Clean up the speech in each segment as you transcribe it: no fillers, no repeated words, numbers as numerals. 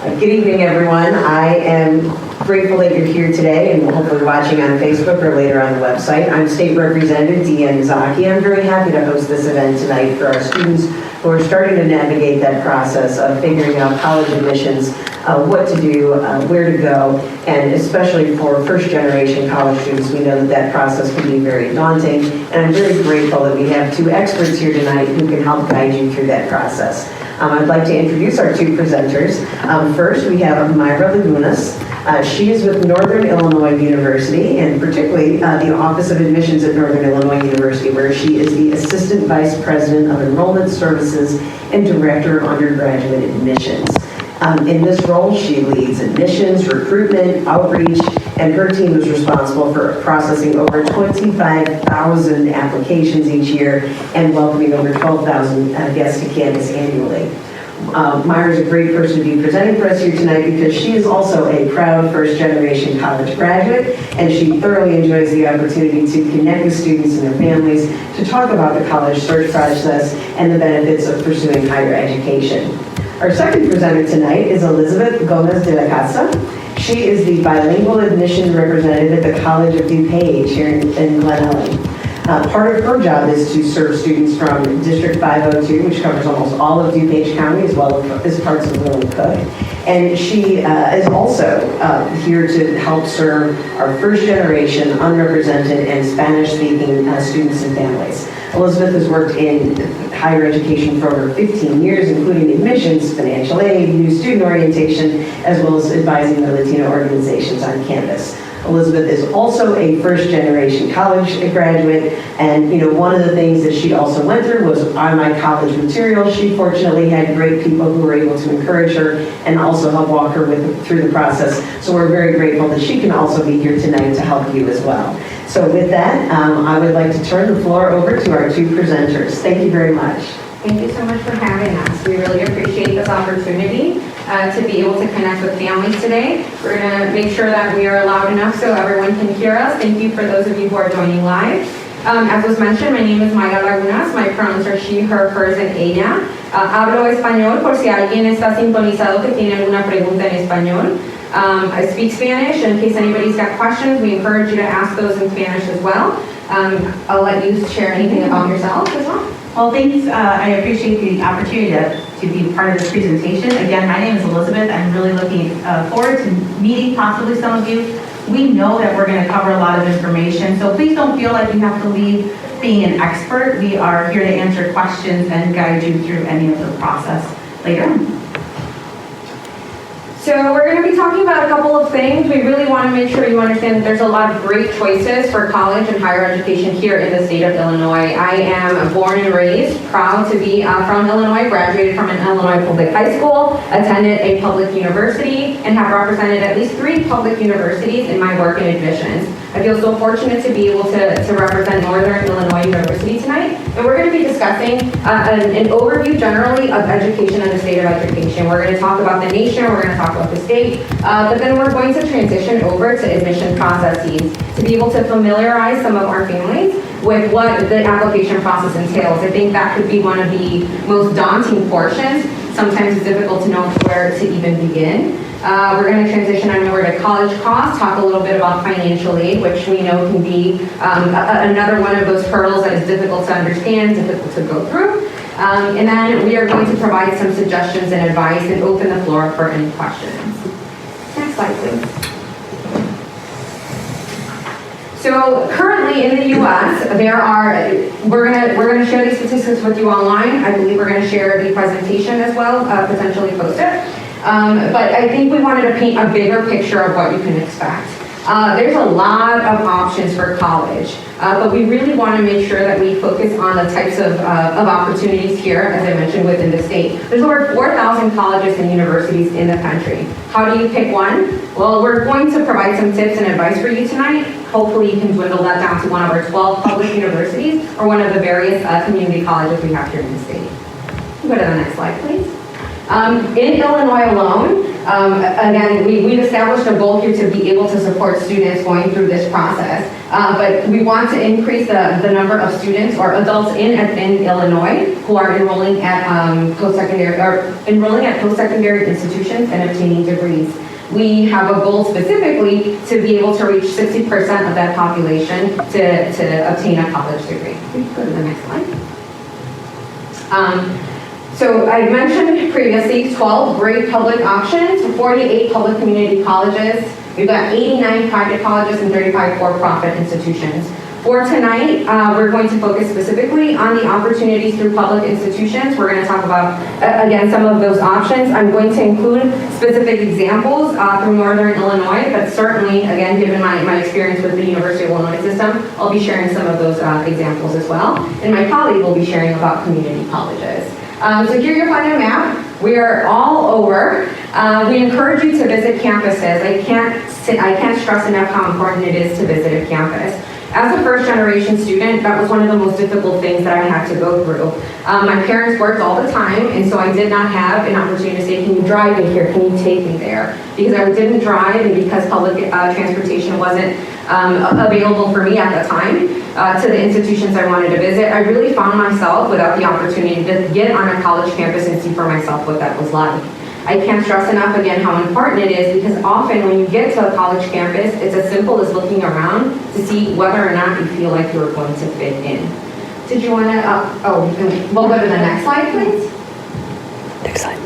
Good evening, everyone. I am grateful that you're here today and hopefully watching on Facebook or later on the website. I'm State Representative Deanne Mazzochi. I'm very happy to host this event tonight for our students who are starting to navigate that process of figuring out college admissions, what to do, where to go, and especially for first-generation college students, we know that that process can be very daunting, and I'm very grateful that we have two experts here tonight who can help guide you through that process. I'd like to introduce our two presenters. First, we have Mayra Lagunas. She is with Northern Illinois University, and particularly the Office of Admissions at Northern Illinois University, where she is the Assistant Vice President of Enrollment Services and Director of Undergraduate Admissions. In this role, she leads admissions, recruitment, outreach, and her team is responsible for processing over 25,000 applications each year and welcoming over 12,000 guests to campus annually. Myra is a great person to be presenting for us here tonight because she is also a proud first-generation college graduate, and she thoroughly enjoys the opportunity to connect with students and their families to talk about the college search process and the benefits of pursuing higher education. Our second presenter tonight is Elizabeth Gomez de la Casa. She is the bilingual admission representative at the College of DuPage here in Glen Ellen. Part of her job is to serve students from District 502, which covers almost all of DuPage County, as well as parts of Will and Cook. And she is also here to help serve our first generation unrepresented and Spanish-speaking students and families. Elizabeth has worked in higher education for over 15 years, including admissions, financial aid, new student orientation, as well as advising the Latino organizations on campus. Elizabeth is also a first-generation college graduate, and one of the things that she also went through was on my college material. She fortunately had great people who were able to encourage her and also help walk her through the process. So we're very grateful that she can also be here tonight to help you as well. So with that, I would like to turn the floor over to our two presenters. Thank you very much. Thank you so much for having us. We really appreciate this opportunity to be able to connect with families today. We're going to make sure that we are loud enough so everyone can hear us. Thank you for those of you who are joining live. As was mentioned, my name is Mayra Lagunas. My pronouns are she, her, hers, and ella. Hablo español por si alguien está sintonizado que tiene alguna pregunta en español. I speak Spanish. In case anybody's got questions, we encourage you to ask those in Spanish as well. I'll let you share anything about yourself as well. Well, thanks. I appreciate the opportunity to be part of this presentation. Again, my name is Elizabeth. I'm really looking forward to meeting possibly some of you. We know that we're going to cover a lot of information, so please don't feel like you have to leave being an expert. We are here to answer questions and guide you through any of the process later on. So we're going to be talking about a couple of things. We really want to make sure you understand that there's a lot of great choices for college and higher education here in the state of Illinois. I am born and raised, proud to be from Illinois, graduated from an Illinois public high school, attended a public university, and have represented at least 3 public universities in my work in admissions. I feel so fortunate to be able to represent Northern Illinois University tonight. And we're going to be discussing an overview generally of education in the state of education. We're going to talk about the nation, we're going to talk about the state, but then we're going to transition over to admission processes to be able to familiarize some of our families with what the application process entails. I think that could be one of the most daunting portions. Sometimes it's difficult to know where to even begin. We're going to transition on over to college costs, talk a little bit about financial aid, which we know can be another one of those hurdles that is difficult to understand, difficult to go through. And then we are going to provide some suggestions and advice and open the floor for any questions. Next slide, please. So currently in the U.S., we're going to share these statistics with you online. I believe we're going to share the presentation as well, potentially post it. But I think we wanted to paint a bigger picture of what you can expect. There's a lot of options for college, but we really want to make sure that we focus on the types of opportunities here, as I mentioned, within the state. There's over 4,000 colleges and universities in the country. How do you pick one? Well, we're going to provide some tips and advice for you tonight. Hopefully you can dwindle that down to one of our 12 public universities or one of the various community colleges we have here in the state. Go to the next slide, please. In Illinois alone, Again, we've established a goal here to be able to support students going through this process, but we want to increase the number of students or adults in Illinois who are enrolling at post-secondary institutions and obtaining degrees. We have a goal specifically to be able to reach 60% of that population to obtain a college degree. Please go to the next slide. So I mentioned previously 12 great public options, 48 public community colleges. We've got 89 private colleges and 35 for-profit institutions. For tonight, we're going to focus specifically on the opportunities through public institutions. We're going to talk about, again, some of those options. I'm going to include specific examples through Northern Illinois, but certainly, again, given my experience with the University of Illinois system, I'll be sharing some of those examples as well. And my colleague will be sharing about community colleges. So here you'll find a map. We are all over. We encourage you to visit campuses. I can't stress enough how important it is to visit a campus. As a first-generation student, that was one of the most difficult things that I had to go through. My parents worked all the time, and so I did not have an opportunity to say, can you drive me here, can you take me there? Because I didn't drive, and because public transportation wasn't available for me at the time to the institutions I wanted to visit, I really found myself without the opportunity to get on a college campus and see for myself what that was like. I can't stress enough again how important it is, because often when you get to a college campus, it's as simple as looking around to see whether or not you feel like you're going to fit in. Did you want to, we'll go to the next slide, please. Next slide.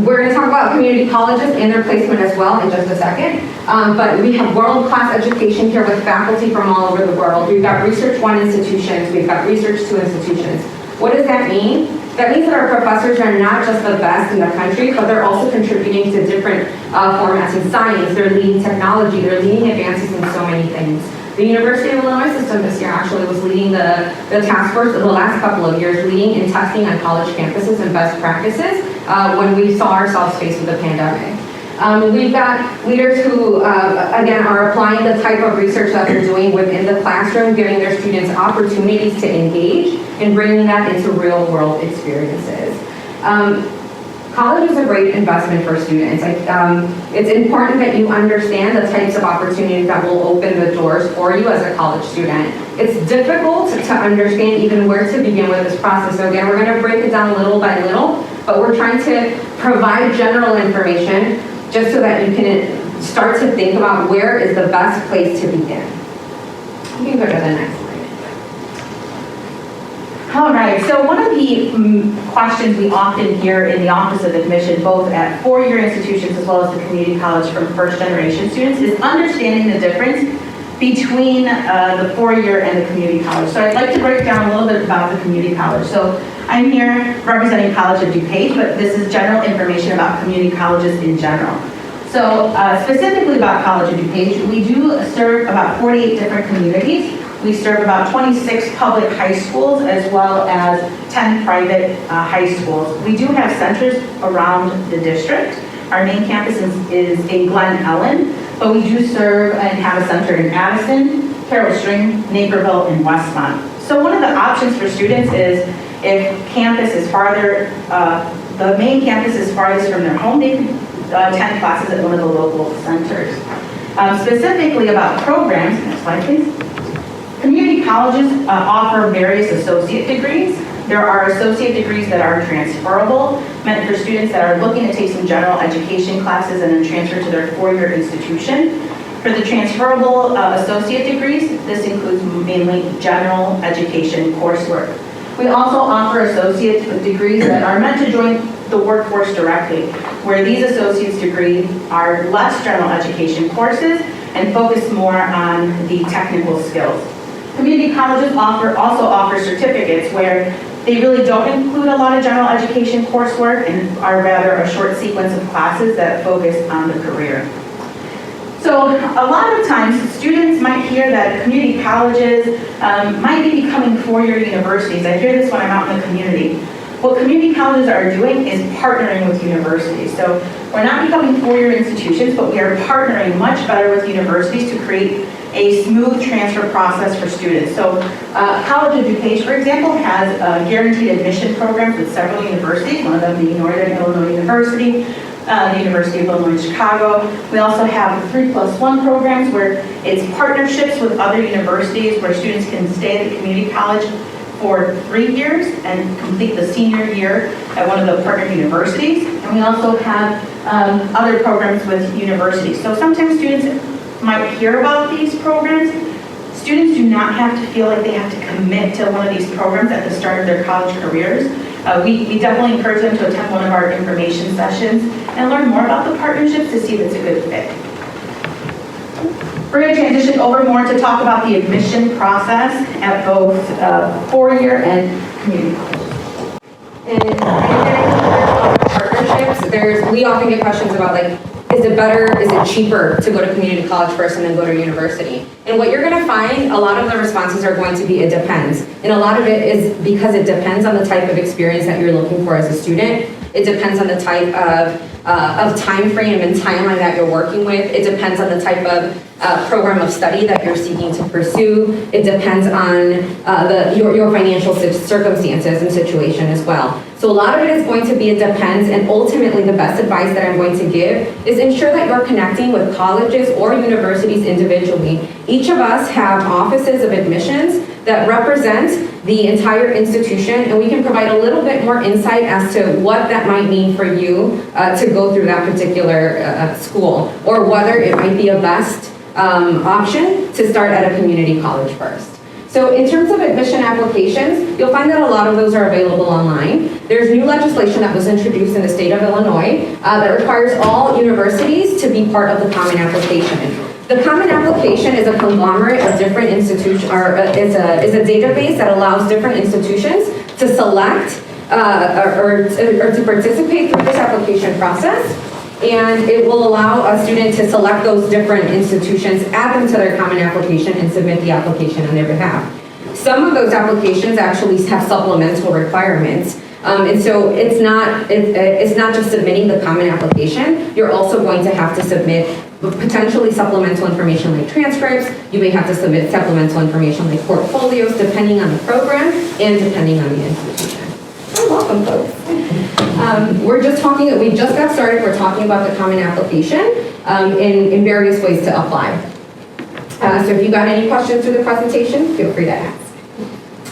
We're going to talk about community colleges and their placement as well in just a second. But we have world-class education here with faculty from all over the world. We've got Research 1 institutions, we've got Research 2 institutions. What does that mean? That means that our professors are not just the best in the country, but they're also contributing to different formats in science. They're leading technology, they're leading advances in so many things. The University of Illinois system this year actually was leading the task force in the last couple of years, leading and testing on college campuses and best practices when we saw ourselves faced with the pandemic. We've got leaders who, again, are applying the type of research that they're doing within the classroom, giving their students opportunities to engage and bringing that into real-world experiences. College is a great investment for students. It's important that you understand the types of opportunities that will open the doors for you as a college student. It's difficult to understand even where to begin with this process. So again, we're going to break it down little by little, but we're trying to provide general information just so that you can start to think about where is the best place to begin. You can go to the next slide. All right, so one of the questions we often hear in the Office of Admission, both at four-year institutions as well as the community college from first-generation students, is understanding the difference between the four-year and the community college. So I'd like to break down a little bit about the community college. So I'm here representing College of DuPage, but this is general information about community colleges in general. So specifically about College of DuPage, we do serve about 48 different communities. We serve about 26 public high schools as well as 10 private high schools. We do have centers around the district. Our main campus is in Glen Ellen, but we do serve and have a center in Addison, Carroll Stream, Naperville, and Westmont. So one of the options for students is if campus is farther, the main campus is farthest from their home, they can attend classes at one of the local centers. Specifically about programs, next slide please. Community colleges offer various associate degrees. There are associate degrees that are transferable, meant for students that are looking to take some general education classes and then transfer to their four-year institution. For the transferable associate degrees, this includes mainly general education coursework. We also offer associate degrees that are meant to join the workforce directly, where these associate's degrees are less general education courses and focus more on the technical skills. Community colleges also offer certificates where they really don't include a lot of general education coursework and are rather a short sequence of classes that focus on the career. So a lot of times students might hear that community colleges might be becoming four-year universities. I hear this when I'm out in the community. What community colleges are doing is partnering with universities. So we're not becoming four-year institutions, but we are partnering much better with universities to create a smooth transfer process for students. So College Education, for example, has guaranteed admission programs with several universities, one of them being Northern Illinois University, the University of Illinois Chicago. We also have 3+1 programs where it's partnerships with other universities where students can stay at the community college for 3 years and complete the senior year at one of the partner universities. And we also have other programs with universities. So sometimes students might hear about these programs. Students do not have to feel like they have to commit to one of these programs at the start of their college careers. We definitely encourage them to attend one of our information sessions and learn more about the partnerships to see if it's a good fit. We're going to transition over more to talk about the admission process at both 4-year and community college. And partnerships, we often get questions about like, is it better, is it cheaper to go to community college first and then go to university? And what you're gonna find, a lot of the responses are going to be, it depends. And a lot of it is because it depends on the type of experience that you're looking for as a student. It depends on the type of time frame and timeline that you're working with. It depends on the type of program of study that you're seeking to pursue. It depends on your financial circumstances and situation as well. So a lot of it is going to be, it depends, and ultimately the best advice that I'm going to give is ensure that you're connecting with colleges or universities individually. Each of us have offices of admissions that represent the entire institution, and we can provide a little bit more insight as to what that might mean for you to go through that particular school, or whether it might be a best option to start at a community college first. So in terms of admission applications, you'll find that a lot of those are available online. There's new legislation that was introduced in the state of Illinois that requires all universities to be part of the Common Application. The Common Application is a conglomerate of different institutions, or is a database that allows different institutions to select or to participate through this application process. And it will allow a student to select those different institutions, add them to their Common Application, and submit the application on their behalf. Some of those applications actually have supplemental requirements. And so it's not just submitting the Common Application. You're also going to have to submit potentially supplemental information like transcripts. You may have to submit supplemental information like portfolios, depending on the program and depending on the institution. You're welcome, folks. We just got started. We're talking about the Common Application in various ways to apply. So if you got any questions through the presentation, feel free to ask.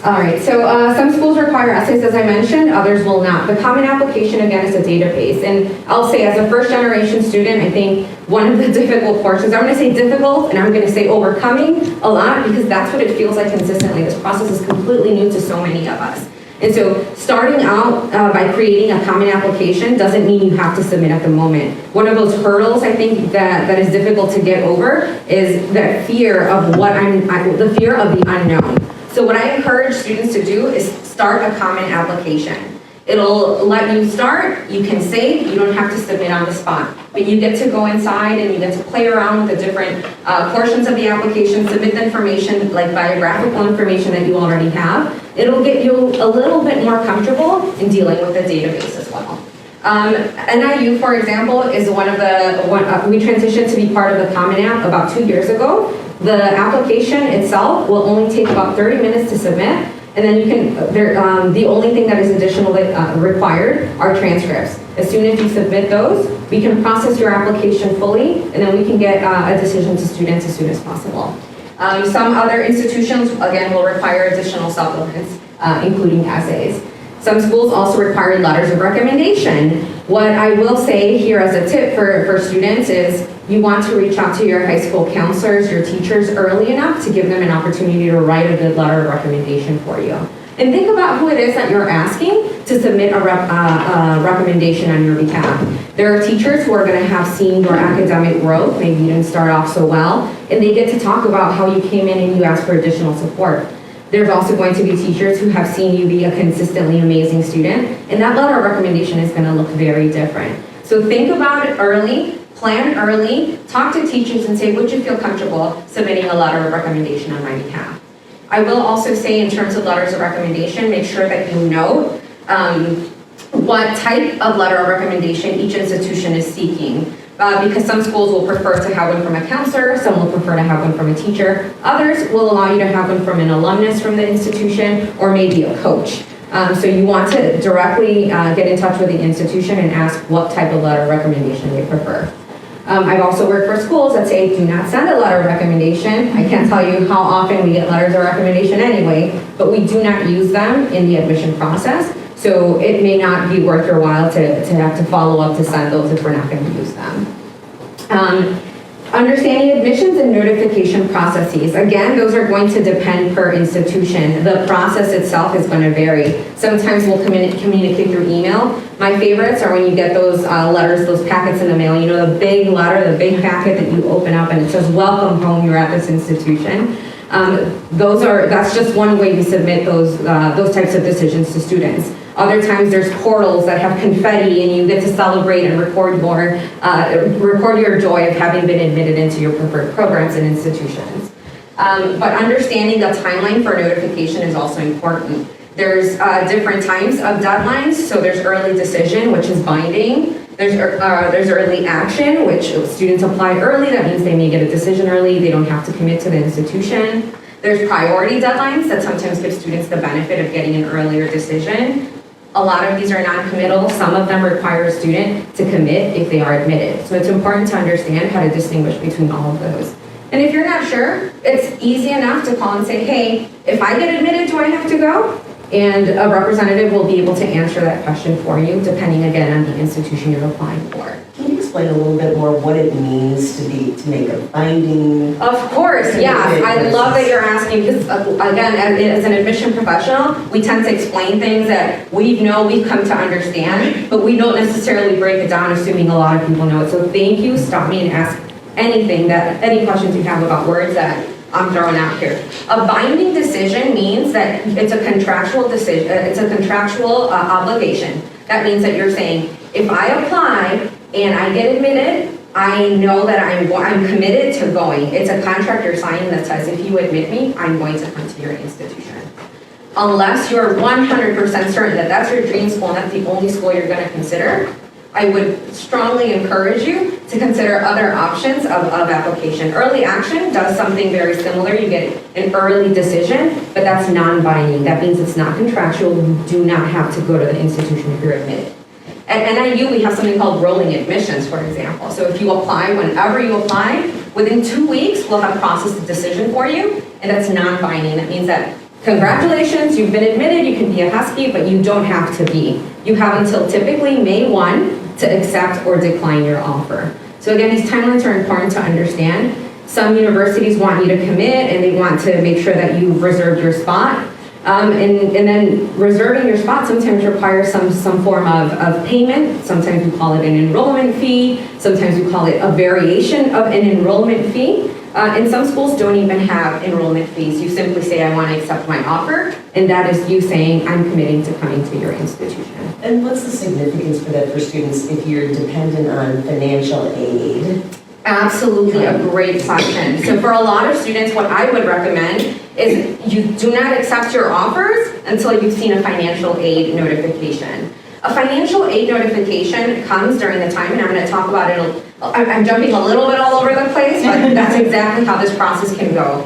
All right, so some schools require essays, as I mentioned, others will not. The Common Application, again, is a database. And I'll say, as a first-generation student, I think one of the difficult portions, I'm going to say difficult, and I'm going to say overcoming a lot, because that's what it feels like consistently. This process is completely new to so many of us. And so starting out by creating a Common Application doesn't mean you have to submit at the moment. One of those hurdles, I think, that is difficult to get over is that fear of the fear of the unknown. So what I encourage students to do is start a Common Application. It'll let you start, you can save, you don't have to submit on the spot. But you get to go inside and you get to play around with the different portions of the application, submit the information, like biographical information that you already have. It'll get you a little bit more comfortable in dealing with the database as well. NIU, for example, is we transitioned to be part of the Common App about 2 years ago. The application itself will only take about 30 minutes to submit. And then you can, the only thing that is additionally required are transcripts. As soon as you submit those, we can process your application fully, and then we can get a decision to students as soon as possible. Some other institutions, again, will require additional supplements, including essays. Some schools also require letters of recommendation. What I will say here as a tip for students is you want to reach out to your high school counselors, your teachers early enough to give them an opportunity to write a good letter of recommendation for you. And think about who it is that you're asking to submit a recommendation on your behalf. There are teachers who are going to have seen your academic growth, maybe you didn't start off so well, and they get to talk about how you came in and you asked for additional support. There's also going to be teachers who have seen you be a consistently amazing student, and that letter of recommendation is going to look very different. So think about it early, plan early, talk to teachers and say, would you feel comfortable submitting a letter of recommendation on my behalf? I will also say, in terms of letters of recommendation, make sure that you know what type of letter of recommendation each institution is seeking. because some schools will prefer to have one from a counselor, some will prefer to have one from a teacher. Others will allow you to have one from an alumnus from the institution, or maybe a coach. So you want to directly get in touch with the institution and ask what type of letter of recommendation they prefer. I've also worked for schools that say, do not send a letter of recommendation. I can't tell you how often we get letters of recommendation anyway, but we do not use them in the admission process. So it may not be worth your while to have to follow up to send those if we're not going to use them. Understanding admissions and notification processes. Again, those are going to depend per institution. The process itself is going to vary. Sometimes we'll communicate through email. My favorites are when you get those letters, those packets in the mail. You know, the big letter, the big packet that you open up and it says, welcome home, you're at this institution. That's just one way we submit those types of decisions to students. Other times there's portals that have confetti and you get to celebrate and record your joy of having been admitted into your preferred programs and institutions. But understanding the timeline for notification is also important. There's different types of deadlines. So there's early decision, which is binding. There's early action, which students apply early. That means they may get a decision early. They don't have to commit to the institution. There's priority deadlines that sometimes give students the benefit of getting an earlier decision. A lot of these are non-committal. Some of them require a student to commit if they are admitted. So it's important to understand how to distinguish between all of those. And if you're not sure, it's easy enough to call and say, hey, if I get admitted, do I have to go? And a representative will be able to answer that question for you, depending again on the institution you're applying for. Can you explain a little bit more what it means to make a finding? Of course, yes. I love that you're asking because, again, as an admission professional, we tend to explain things that we've come to understand, but we don't necessarily break it down assuming a lot of people know it. So thank you. Stop me and ask any questions you have about words that I'm throwing out here. A binding decision means that it's a contractual decision, it's a contractual obligation. That means that you're saying, if I apply and I get admitted, I know that I'm committed to going. It's a contract you're signing that says, if you admit me, I'm going to come to your institution. Unless you're 100% certain that that's your dream school and that's the only school you're going to consider, I would strongly encourage you to consider other options of application. Early action does something very similar. You get an early decision, but that's non-binding. That means it's not contractual. You do not have to go to the institution if you're admitted. At NIU, we have something called rolling admissions, for example. So if you apply, whenever you apply, within 2 weeks, we'll have processed a decision for you, and that's non-binding. That means that congratulations, you've been admitted, you can be a Husky, but you don't have to be. You have until typically May 1 to accept or decline your offer. So again, these timelines are important to understand. Some universities want you to commit and they want to make sure that you've reserved your spot. And then reserving your spot sometimes requires some form of payment. Sometimes we call it an enrollment fee. Sometimes we call it a variation of an enrollment fee. And some schools don't even have enrollment fees. You simply say, I want to accept my offer, and that is you saying, I'm committing to coming to your institution. And what's the significance for that for students if you're dependent on financial aid? Absolutely, a great question. So for a lot of students, what I would recommend is you do not accept your offers until you've seen a financial aid notification. A financial aid notification comes during the time, and I'm going to talk about it. I'm jumping a little bit all over the place, but that's exactly how this process can go.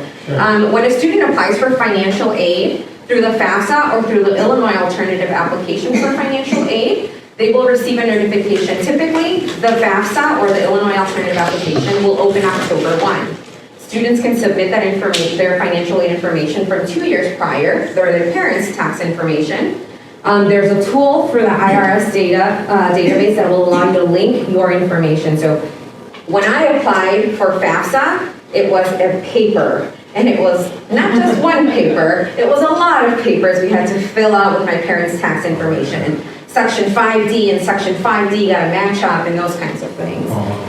When a student applies for financial aid through the FAFSA or through the Illinois Alternative Application for Financial Aid, they will receive a notification. Typically, the FAFSA or the Illinois Alternative Application will open October 1. Students can submit that information, their financial aid information from 2 years prior, or their parents' tax information. There's a tool for the IRS database that will allow you to link your information. So when I applied for FAFSA, it was a paper. And it was not just one paper, it was a lot of papers we had to fill out with my parents' tax information. And Section 5D and Section 5D got a match up and those kinds of things.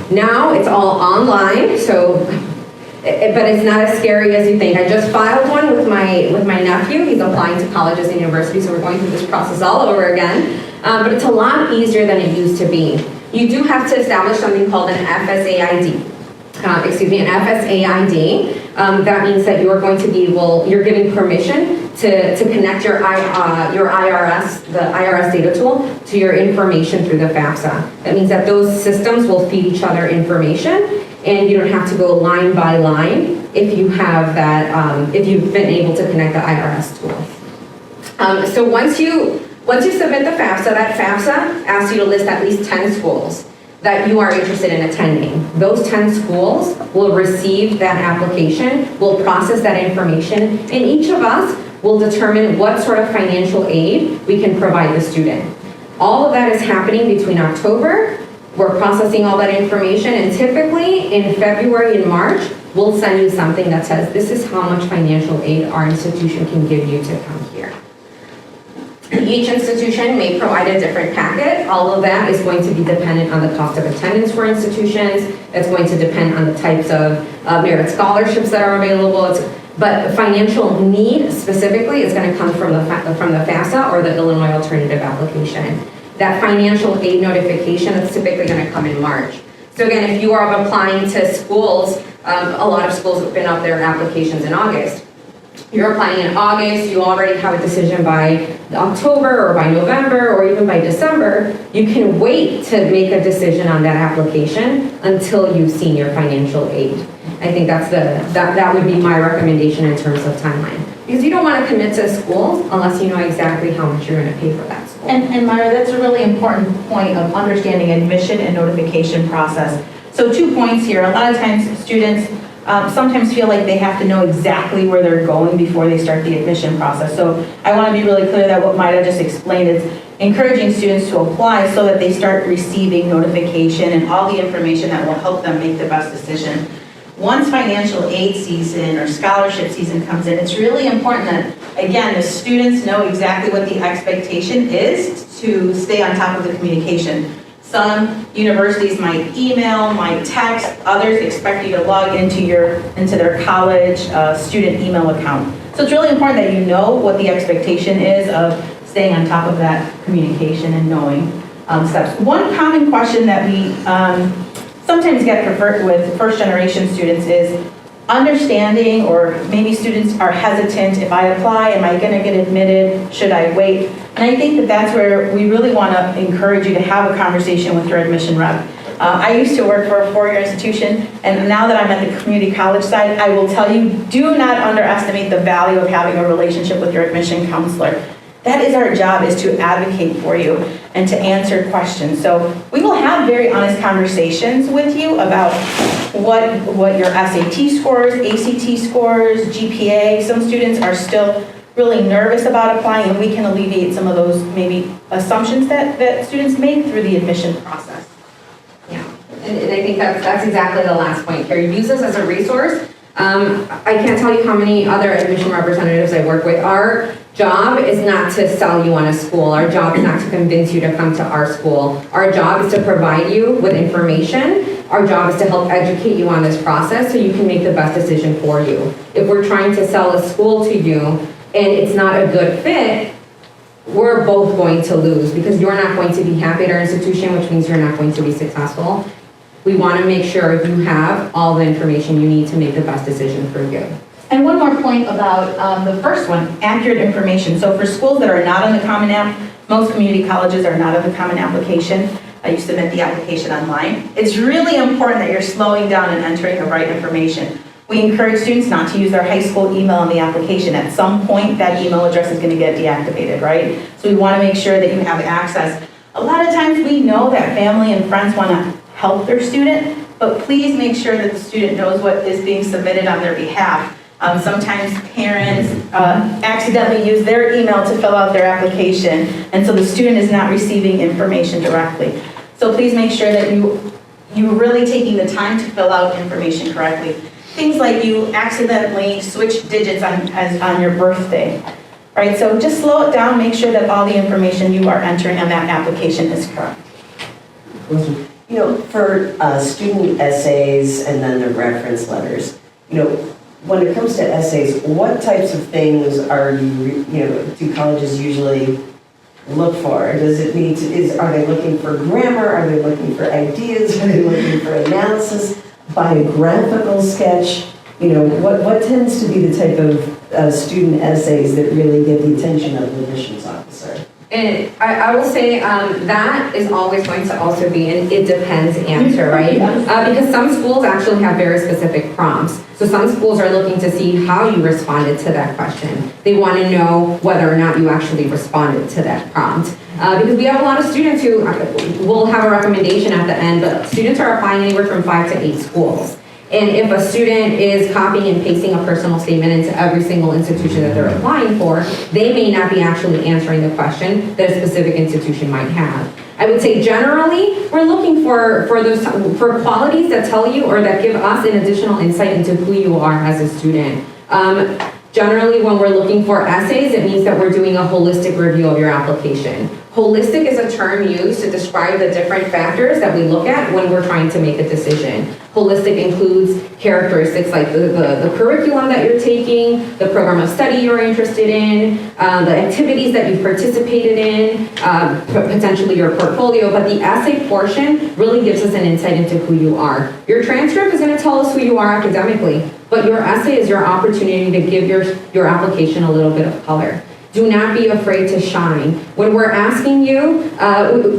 Now it's all online, but it's not as scary as you think. I just filed one with my nephew. He's applying to colleges and universities, so we're going through this process all over again. But it's a lot easier than it used to be. You do have to establish something called an FSAID, that means that you're going to be you're giving permission to connect your IRS, the IRS data tool, to your information through the FAFSA. That means that those systems will feed each other information, and you don't have to go line by line if you have that, if you've been able to connect the IRS tool. So once you submit the FAFSA, that FAFSA asks you to list at least 10 schools that you are interested in attending. Those 10 schools will receive that application, will process that information, and each of us will determine what sort of financial aid we can provide the student. All of that is happening between October. We're processing all that information, and typically in February and March, we'll send you something that says, this is how much financial aid our institution can give you to come here. Each institution may provide a different packet. All of that is going to be dependent on the cost of attendance for institutions. It's going to depend on the types of merit scholarships that are available. But financial need specifically is going to come from the FAFSA or the Illinois Alternative Application. That financial aid notification is typically going to come in March. So again, if you are applying to schools, a lot of schools open up their applications in August. You're applying in August, you already have a decision by October or by November or even by December. You can wait to make a decision on that application until you've seen your financial aid. I think that would be my recommendation in terms of timeline. Because you don't want to commit to schools unless you know exactly how much you're going to pay for that school. And Myra, that's a really important point of understanding admission and notification process. So 2 points here. A lot of times students sometimes feel like they have to know exactly where they're going before they start the admission process. So I want to be really clear that what Myra just explained is encouraging students to apply so that they start receiving notification and all the information that will help them make the best decision. Once financial aid season or scholarship season comes in, it's really important that, again, the students know exactly what the expectation is to stay on top of the communication. Some universities might email, might text, others expect you to log into their college student email account. So it's really important that you know what the expectation is of staying on top of that communication and knowing steps. One common question that we sometimes get with first generation students is understanding, or maybe students are hesitant, if I apply, am I going to get admitted? Should I wait? And I think that that's where we really want to encourage you to have a conversation with your admission rep. I used to work for a four-year institution, and now that I'm at the community college side, I will tell you, do not underestimate the value of having a relationship with your admission counselor. That is our job, is to advocate for you and to answer questions. So we will have very honest conversations with you about what your SAT scores, ACT scores, GPA. Some students are still really nervous about applying, and we can alleviate some of those maybe assumptions that students make through the admission process. Yeah, and I think that's exactly the last point here. Use this as a resource. I can't tell you how many other admission representatives I work with. Our job is not to sell you on a school. Our job is not to convince you to come to our school. Our job is to provide you with information. Our job is to help educate you on this process so you can make the best decision for you. If we're trying to sell a school to you and it's not a good fit, we're both going to lose, because you're not going to be happy at our institution, which means you're not going to be successful. We want to make sure you have all the information you need to make the best decision for you. And one more point about the first one, accurate information. So for schools that are not on the Common App, most community colleges are not on the Common Application. You submit the application online. It's really important that you're slowing down and entering the right information. We encourage students not to use their high school email in the application. At some point, that email address is going to get deactivated, right? So we want to make sure that you have access. A lot of times we know that family and friends want to help their student, but please make sure that the student knows what is being submitted on their behalf. Sometimes parents accidentally use their email to fill out their application, and so the student is not receiving information directly. So please make sure that you're really taking the time to fill out information correctly. Things like you accidentally switch digits on your birthday, right? So just slow it down, make sure that all the information you are entering on that application is correct. You know, for student essays and then the reference letters, you know, when it comes to essays, what types of things do colleges usually look for? Does it need to, are they looking for grammar? Are they looking for ideas? Are they looking for analysis? Biographical sketch? what tends to be the type of student essays that really get the attention of the admissions officer? And I will say that is always going to also be an it depends answer, right? Because some schools actually have very specific prompts. So some schools are looking to see how you responded to that question. They want to know whether or not you actually responded to that prompt. Because we have a lot of students who will have a recommendation at the end, but students are applying anywhere from 5 to 8 schools. And if a student is copying and pasting a personal statement into every single institution that they're applying for, they may not be actually answering the question that a specific institution might have. I would say generally, we're looking for qualities that tell you or that give us an additional insight into who you are as a student. Generally, when we're looking for essays, it means that we're doing a holistic review of your application. Holistic is a term used to describe the different factors that we look at when we're trying to make a decision. Holistic includes characteristics like the curriculum that you're taking, the program of study you're interested in, the activities that you've participated in, potentially your portfolio, but the essay portion really gives us an insight into who you are. Your transcript is going to tell us who you are academically, but your essay is your opportunity to give your application a little bit of color. Do not be afraid to shine. When we're asking you,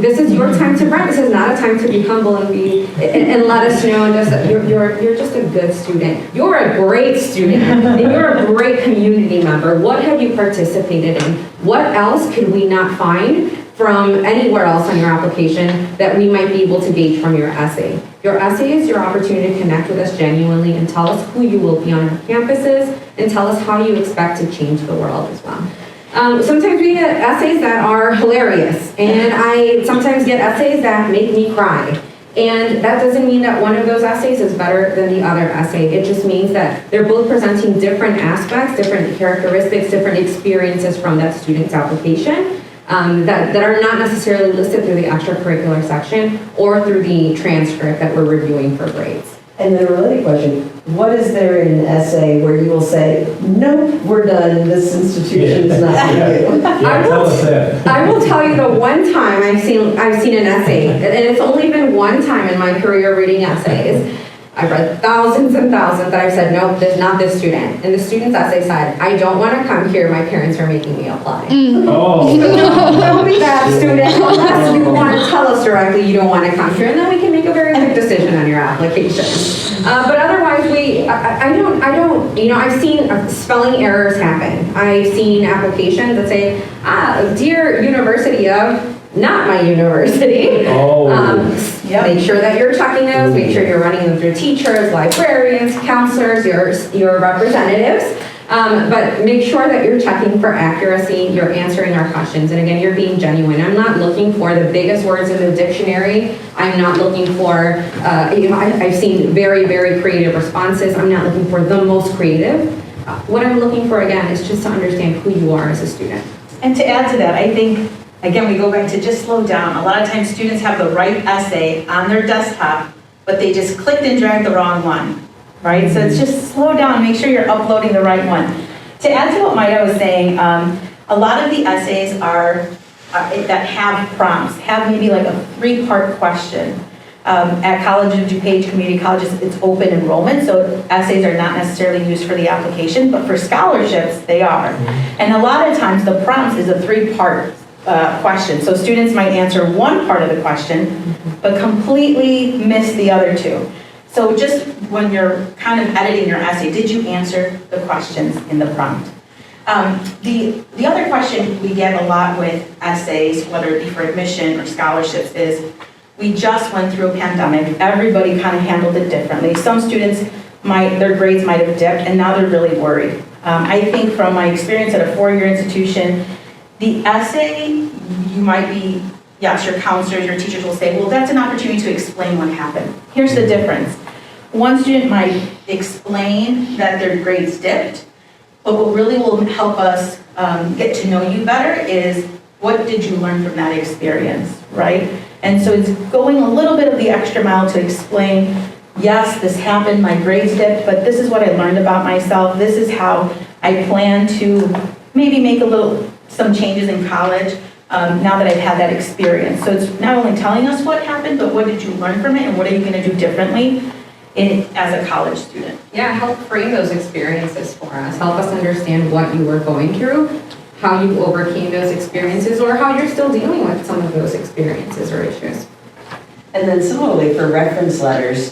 this is your time to brag. This is not a time to be humble and let us know just you're just a good student. You're a great student, and you're a great community member. What have you participated in? What else could we not find from anywhere else on your application that we might be able to gauge from your essay? Your essay is your opportunity to connect with us genuinely and tell us who you will be on our campuses and tell us how you expect to change the world as well. Sometimes we get essays that are hilarious, and I sometimes get essays that make me cry. And that doesn't mean that one of those essays is better than the other essay. It just means that they're both presenting different aspects, different characteristics, different experiences from that student's application that are not necessarily listed through the extracurricular section or through the transcript that we're reviewing for grades. And then a related question, what is there in an essay where you will say, nope, we're done, this institution is not for you? Tell us that. I will tell you the one time I've seen an essay, and it's only been one time in my career reading essays. I've read thousands and thousands that I've said, nope, this not this student. And the student's essay said, I don't want to come here, my parents are making me apply. Oh. Don't be that student, unless you want to tell us directly you don't want to come here, and then we can make a very quick decision on your application. But otherwise, I don't, I've seen spelling errors happen. I've seen applications that say, dear University of, not my university. Make sure that you're checking those, make sure you're running them through teachers, librarians, counselors, your representatives. But make sure that you're checking for accuracy, you're answering our questions, and again, you're being genuine. I'm not looking for the biggest words in the dictionary. I'm not looking for, I've seen very, very creative responses. I'm not looking for the most creative. What I'm looking for, again, is just to understand who you are as a student. And to add to that, I think, again, we go back to just slow down. A lot of times students have the right essay on their desktop, but they just clicked and dragged the wrong one, right? So it's just slow down, make sure you're uploading the right one. To add to what Maida was saying, a lot of the essays that have prompts, have maybe like a 3-part question. At College of DuPage Community Colleges, it's open enrollment, so essays are not necessarily used for the application, but for scholarships, they are. And a lot of times the prompts is a 3-part question. So students might answer one part of the question, but completely miss the other 2. So just when you're kind of editing your essay, did you answer the questions in the prompt? The other question we get a lot with essays, whether it be for admission or scholarships, is we just went through a pandemic. Everybody kind of handled it differently. Some students their grades might have dipped, and now they're really worried. I think from my experience at a 4-year institution, the essay, you might be, yes, your counselors, your teachers will say, well, that's an opportunity to explain what happened. Here's the difference. One student might explain that their grades dipped, but what really will help us get to know you better is what did you learn from that experience, right? And so it's going a little bit of the extra mile to explain, yes, this happened, my grades dipped, but this is what I learned about myself. This is how I plan to maybe make some changes in college now that I've had that experience. So it's not only telling us what happened, but what did you learn from it and what are you going to do differently? as a college student. Yeah, help frame those experiences for us. Help us understand what you were going through, how you overcame those experiences, or how you're still dealing with some of those experiences or issues. And then similarly for reference letters,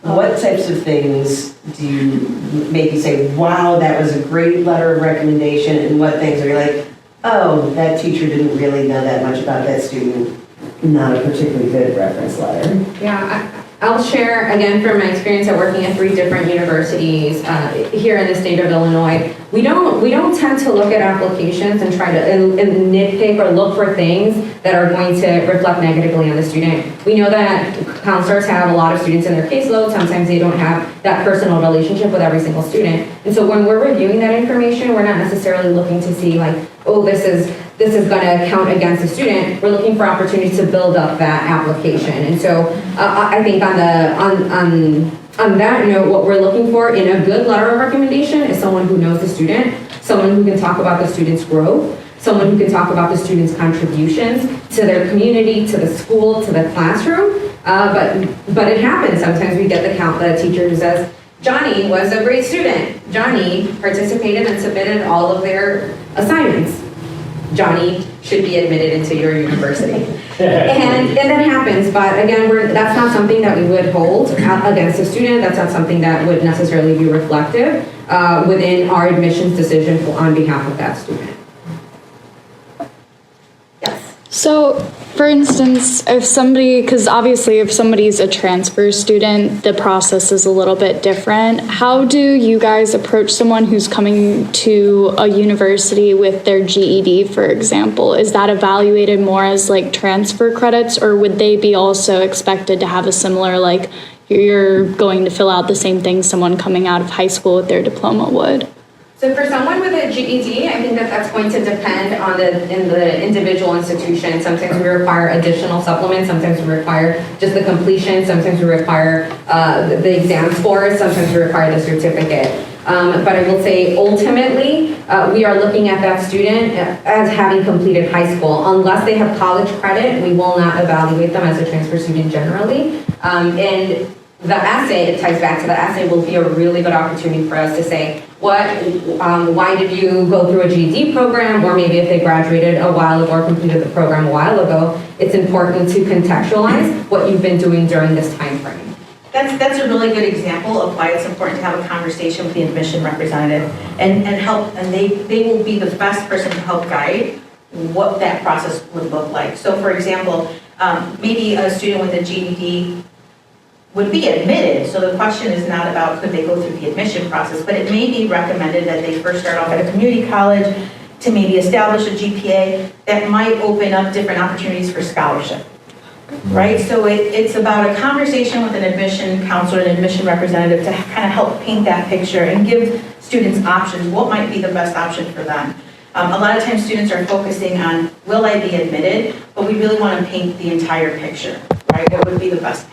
what types of things do you make you say, wow, that was a great letter of recommendation, and what things are you like, oh, that teacher didn't really know that much about that student, not a particularly good reference letter? Yeah, I'll share, again, from my experience at working at 3 different universities here in the state of Illinois. We don't tend to look at applications and try to nitpick or look for things that are going to reflect negatively on the student. We know that counselors have a lot of students in their caseload. Sometimes they don't have that personal relationship with every single student. And so when we're reviewing that information, we're not necessarily looking to see like, oh, this is going to count against the student. We're looking for opportunities to build up that application. And so I think on that note, what we're looking for in a good letter of recommendation is someone who knows the student, someone who can talk about the student's growth, someone who can talk about the student's contributions to their community, to the school, to the classroom. But it happens. Sometimes we get the teacher who says, Johnny was a great student. Johnny participated and submitted all of their assignments. Johnny should be admitted into your university. And that happens, but again, that's not something that we would hold against a student. That's not something that would necessarily be reflective within our admissions decision on behalf of that student. Yes. So, for instance, because obviously if somebody's a transfer student, the process is a little bit different. How do you guys approach someone who's coming to a university with their GED, for example? Is that evaluated more as like transfer credits, or would they be also expected to have a similar, like, you're going to fill out the same thing someone coming out of high school with their diploma would? So for someone with a GED, I think that's going to depend on the individual institution. Sometimes we require additional supplements. Sometimes we require just the completion. Sometimes we require the exam scores. Sometimes we require the certificate. But I will say ultimately, we are looking at that student as having completed high school. Unless they have college credit, we will not evaluate them as a transfer student generally. And the essay, it ties back to the essay, will be a really good opportunity for us to say, why did you go through a GED program? Or maybe if they graduated a while ago or completed the program a while ago, it's important to contextualize what you've been doing during this time frame. That's a really good example of why it's important to have a conversation with the admission representative and help, and they will be the best person to help guide what that process would look like. So for example, maybe a student with a GED would be admitted, so the question is not about could they go through the admission process, but it may be recommended that they first start off at a community college to maybe establish a GPA that might open up different opportunities for scholarship, right? So it's about a conversation with an admission counselor, an admission representative to kind of help paint that picture and give students options, what might be the best option for them. A lot of times students are focusing on, will I be admitted? But we really want to paint the entire picture, right? It would be the best.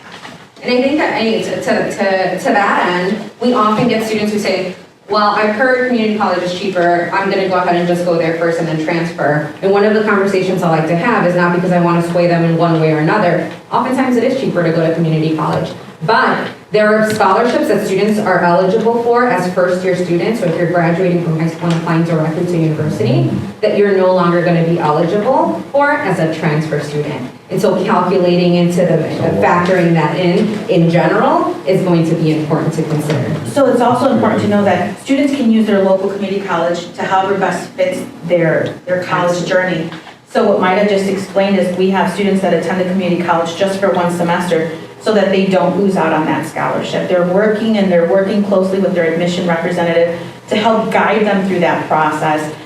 And I think that to that end, we often get students who say, well, I've heard community college is cheaper, I'm going to go ahead and just go there first and then transfer. And one of the conversations I like to have is not because I want to sway them in one way or another. Oftentimes it is cheaper to go to community college. But there are scholarships that students are eligible for as first-year students. So if you're graduating from high school and applying directly to university, that you're no longer going to be eligible for as a transfer student. And so calculating into factoring that in general is going to be important to consider. So it's also important to know that students can use their local community college to however best fits their college journey. So what Maida just explained is we have students that attend the community college just for one semester so that they don't lose out on that scholarship. They're working closely with their admission representative to help guide them through that process.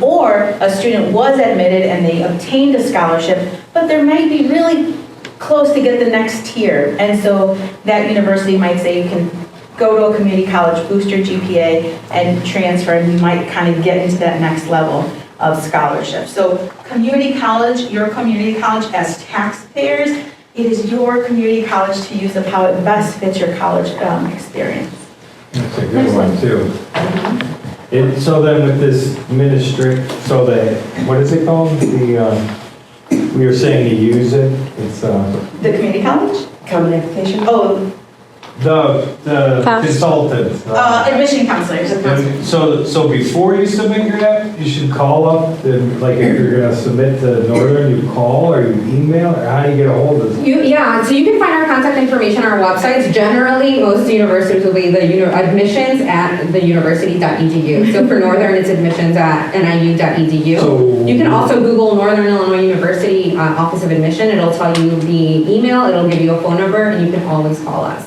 Or a student was admitted and they obtained a scholarship, but they might be really close to get the next tier. And so that university might say you can go to a community college, boost your GPA, and transfer, and you might kind of get into that next level of scholarship. So community college, your community college as taxpayers, it is your community college to use of how it best fits your college experience. That's a good one too. So then with this what is it called? We were saying to use it, it's The community college? Common application? Oh, The Fast. consultant. Admission counselors. So before you submit your app, you should call up, and like if you're gonna submit to Northern, you call or you email, or how do you get a hold of them? Yeah, so you can find our contact information on our websites. Generally, most universities will be the admissions at the university.edu. So for Northern, it's admissions at niu.edu. So- You can also Google Northern Illinois University Office of Admission. It'll tell you the email, it'll give you a phone number, and you can always call us.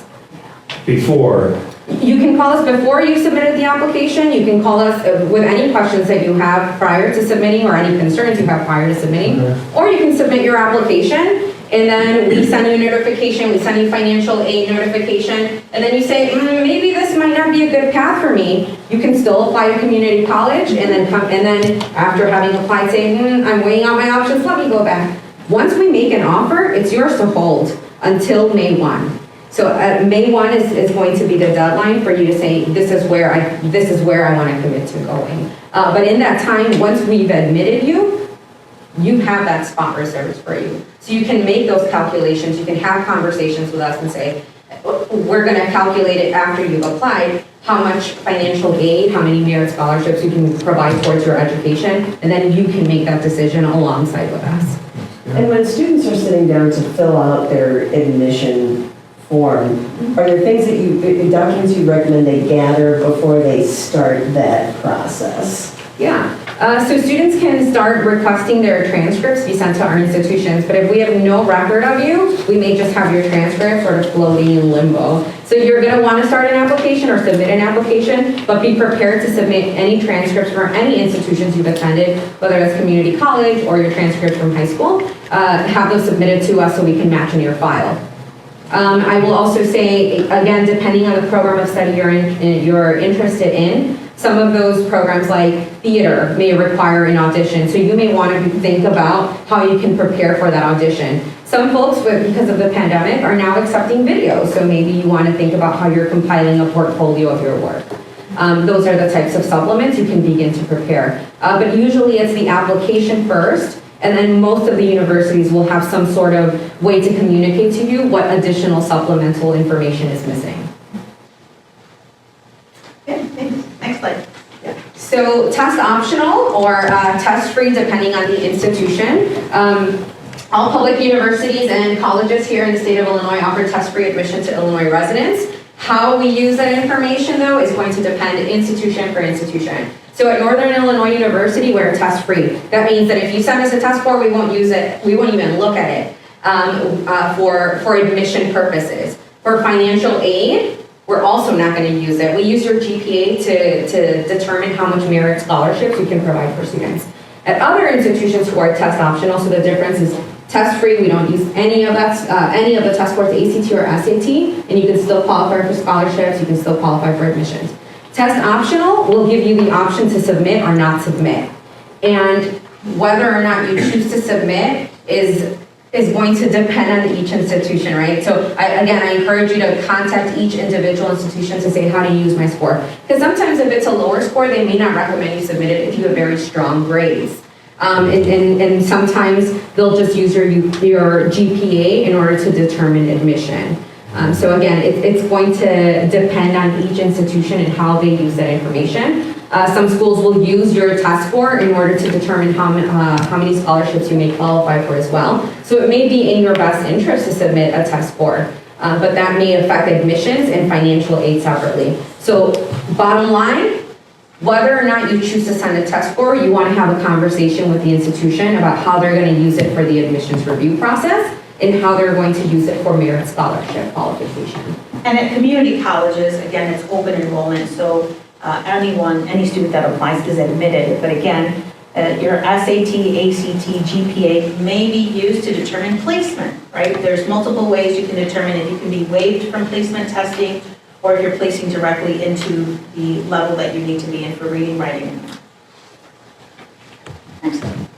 Before, You can call us before you submitted the application. You can call us with any questions that you have prior to submitting or any concerns you have prior to submitting. Okay. Or you can submit your application and then we send you a notification, we send you financial aid notification, and then you say, maybe this might not be a good path for me. You can still apply to community college and then after having applied, say, I'm weighing out my options, let me go back. Once we make an offer, it's yours to hold until May 1. So May 1 is going to be the deadline for you to say, this is where I want to commit to going. But in that time, once we've admitted you, you have that spot reserved for you. So you can make those calculations, you can have conversations with us and say, we're going to calculate it after you've applied, how much financial aid, how many merit scholarships you can provide towards your education, and then you can make that decision alongside with us. And when students are sitting down to fill out their admission form, are there things that documents you recommend they gather before they start that process? Yeah, so students can start requesting their transcripts be sent to our institutions, but if we have no record of you, we may just have your transcript sort of floating in limbo. So you're gonna wanna start an application or submit an application, but be prepared to submit any transcripts for any institutions you've attended, whether it's community college or your transcripts from high school, have those submitted to us so we can match in your file. I will also say, again, depending on the program of study you're interested in, some of those programs like theater may require an audition, so you may want to think about how you can prepare for that audition. Some folks, because of the pandemic, are now accepting videos, so maybe you want to think about how you're compiling a portfolio of your work. Those are the types of supplements you can begin to prepare. But usually it's the application first, and then most of the universities will have some sort of way to communicate to you what additional supplemental information is missing. Okay, thanks. Next slide. So test optional or test free depending on the institution. All public universities and colleges here in the state of Illinois offer test free admission to Illinois residents. How we use that information though is going to depend institution for institution. So at Northern Illinois University, we're test free. That means that if you send us a test score, we won't use it, we won't even look at it for admission purposes. For financial aid, we're also not going to use it. We use your GPA to determine how much merit scholarships we can provide for students. At other institutions who are test optional, so the difference is test free, we don't use any of the test scores, ACT or SAT, and you can still qualify for scholarships, you can still qualify for admissions. Test optional will give you the option to submit or not submit. And whether or not you choose to submit is going to depend on each institution, right? So I encourage you to contact each individual institution to say, how do you use my score? Because sometimes if it's a lower score, they may not recommend you submit it if you have very strong grades. And sometimes they'll just use your GPA in order to determine admission. So again, it's going to depend on each institution and how they use that information. Some schools will use your test score in order to determine how many scholarships you may qualify for as well. So it may be in your best interest to submit a test score, but that may affect admissions and financial aid separately. So bottom line, whether or not you choose to send a test score, you want to have a conversation with the institution about how they're going to use it for the admissions review process and how they're going to use it for merit scholarship qualification. And at community colleges, again, it's open enrollment, so any student that applies is admitted. But again, your SAT, ACT, GPA may be used to determine placement, right? There's multiple ways you can determine if you can be waived from placement testing or if you're placing directly into the level that you need to be in for reading, writing, and math. Excellent.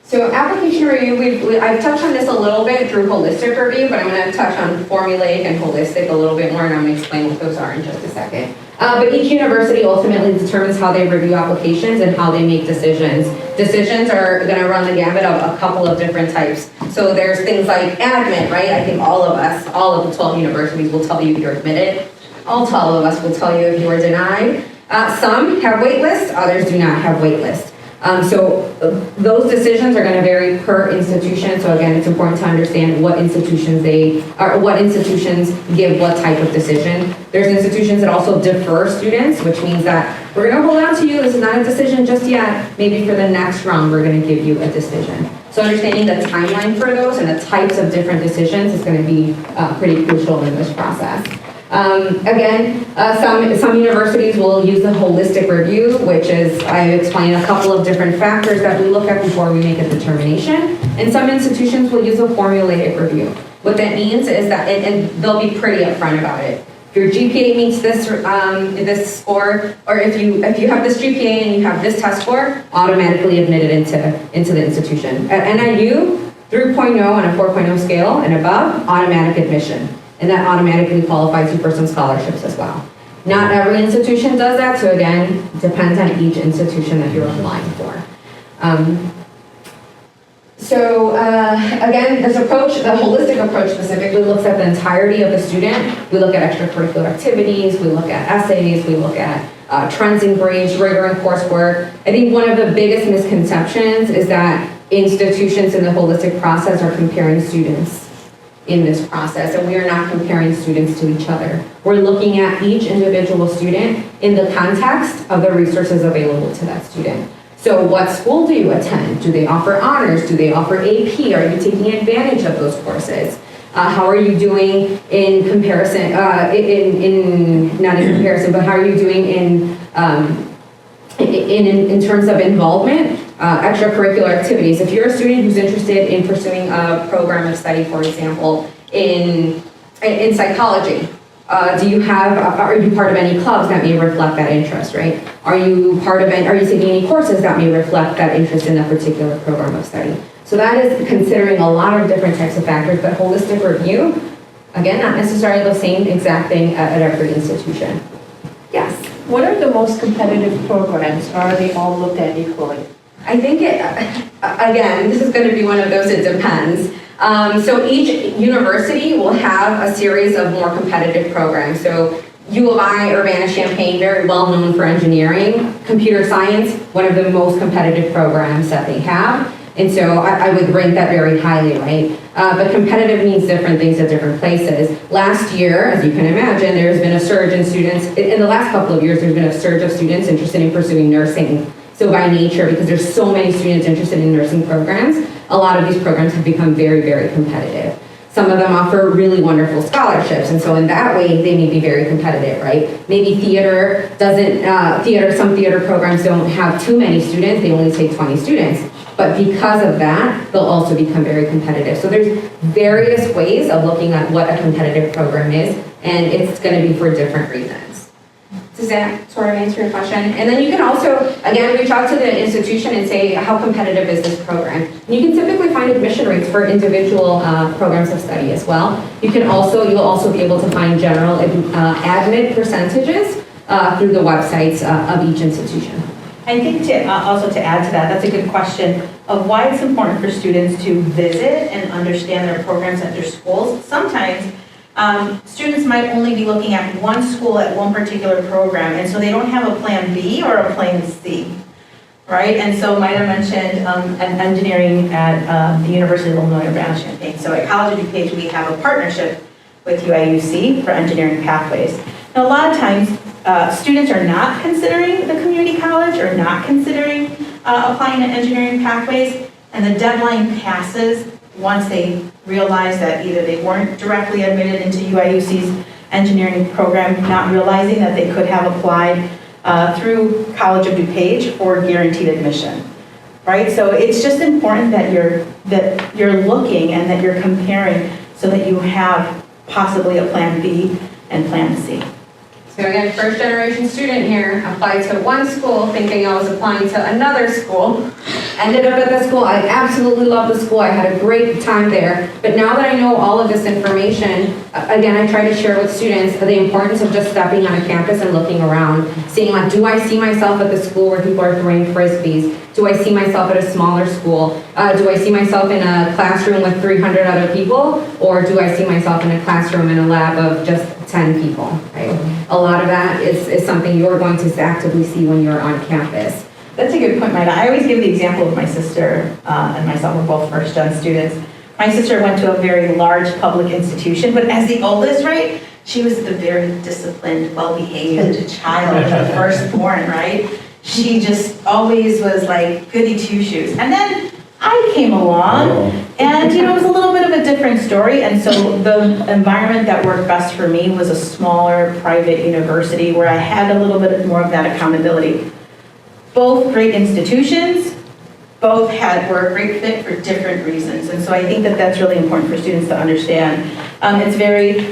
So application review, I've touched on this a little bit through holistic review, but I'm going to touch on formulaic and holistic a little bit more, and I'm going to explain what those are in just a second. But each university ultimately determines how they review applications and how they make decisions. Decisions are going to run the gamut of a couple of different types. So there's things like admit, right? I think all of us, all of the 12 universities will tell you if you're admitted. All 12 of us will tell you if you are denied. Some have wait lists, others do not have wait lists. So those decisions are going to vary per institution. So again, it's important to understand what institutions give what type of decision. There's institutions that also defer students, which means that we're going to hold on to you. This is not a decision just yet. Maybe for the next round, we're going to give you a decision. So understanding the timeline for those and the types of different decisions is going to be pretty crucial in this process. Again, some universities will use the holistic review, which is, I explained a couple of different factors that we look at before we make a determination. And some institutions will use a formulaic review. What that means is that, and they'll be pretty upfront about it. If your GPA meets this score, or if you have this GPA and you have this test score, automatically admitted into the institution. At NIU, 3.0 on a 4.0 scale and above, automatic admission. And that automatically qualifies you for some scholarships as well. Not every institution does that, so again, depends on each institution that you're applying for. Again, this approach, the holistic approach specifically, looks at the entirety of the student. We look at extracurricular activities, we look at essays, we look at trends in grades, rigor in coursework. I think one of the biggest misconceptions is that institutions in the holistic process are comparing students in this process, and we are not comparing students to each other. We're looking at each individual student in the context of the resources available to that student. So what school do you attend? Do they offer honors? Do they offer AP? Are you taking advantage of those courses? How are you doing in comparison, not in comparison, but how are you doing in terms of involvement? Extracurricular activities. If you're a student who's interested in pursuing a program of study, for example, in psychology, are you part of any clubs that may reflect that interest, right? Are you taking any courses that may reflect that interest in that particular program of study? So that is considering a lot of different types of factors, but holistic review, again, not necessarily the same exact thing at every institution. Yes? What are the most competitive programs, or are they all looked at equally? I think again, this is going to be one of those, it depends. So each university will have a series of more competitive programs. So U of I, Urbana-Champaign, very well known for engineering. Computer science, one of the most competitive programs that they have. And so I would rank that very highly, right? But competitive means different things at different places. Last year, as you can imagine, there's been a surge in students. In the last couple of years, there's been a surge of students interested in pursuing nursing. So by nature, because there's so many students interested in nursing programs, a lot of these programs have become very, very competitive. Some of them offer really wonderful scholarships, and so in that way, they may be very competitive, right? Maybe some theater programs don't have too many students, they only take 20 students. But because of that, they'll also become very competitive. So there's various ways of looking at what a competitive program is, and it's going to be for different reasons. Does that sort of answer your question? And then you can also, again, reach out to the institution and say, how competitive is this program? And you can typically find admission rates for individual programs of study as well. You'll also be able to find general admit percentages through the websites of each institution. I think also to add to that, that's a good question of why it's important for students to visit and understand their programs at their schools. Sometimes students might only be looking at one school at one particular program, and so they don't have a plan B or a plan C, right? And so Maida mentioned engineering at the University of Illinois Urbana-Champaign. So at College of DuPage, we have a partnership with UIUC for engineering pathways. Now, a lot of times, students are not considering the community college or not considering applying to engineering pathways, and the deadline passes once they realize that either they weren't directly admitted into UIUC's engineering program, not realizing that they could have applied through College of DuPage for guaranteed admission, right? So it's just important that you're looking and that you're comparing so that you have possibly a plan B and plan C. So again, first generation student here, applied to one school thinking I was applying to another school. Ended up at the school, I absolutely love the school, I had a great time there. But now that I know all of this information, again, I try to share with students the importance of just stepping on a campus and looking around, seeing like, do I see myself at the school where people are throwing frisbees? Do I see myself at a smaller school? Do I see myself in a classroom with 300 other people? Or do I see myself in a classroom in a lab of just 10 people, right? A lot of that is something you're going to actively see when you're on campus. That's a good point, Maida. I always give the example of my sister and myself. We're both first-gen students. My sister went to a very large public institution, but as the oldest, right, she was the very disciplined, well-behaved child, the firstborn, right? She just always was like goody two-shoes. And then I came along, and it was a little bit of a different story. And so the environment that worked best for me was a smaller private university where I had a little bit more of that accountability. Both great institutions, both were a great fit for different reasons. And so I think that that's really important for students to understand.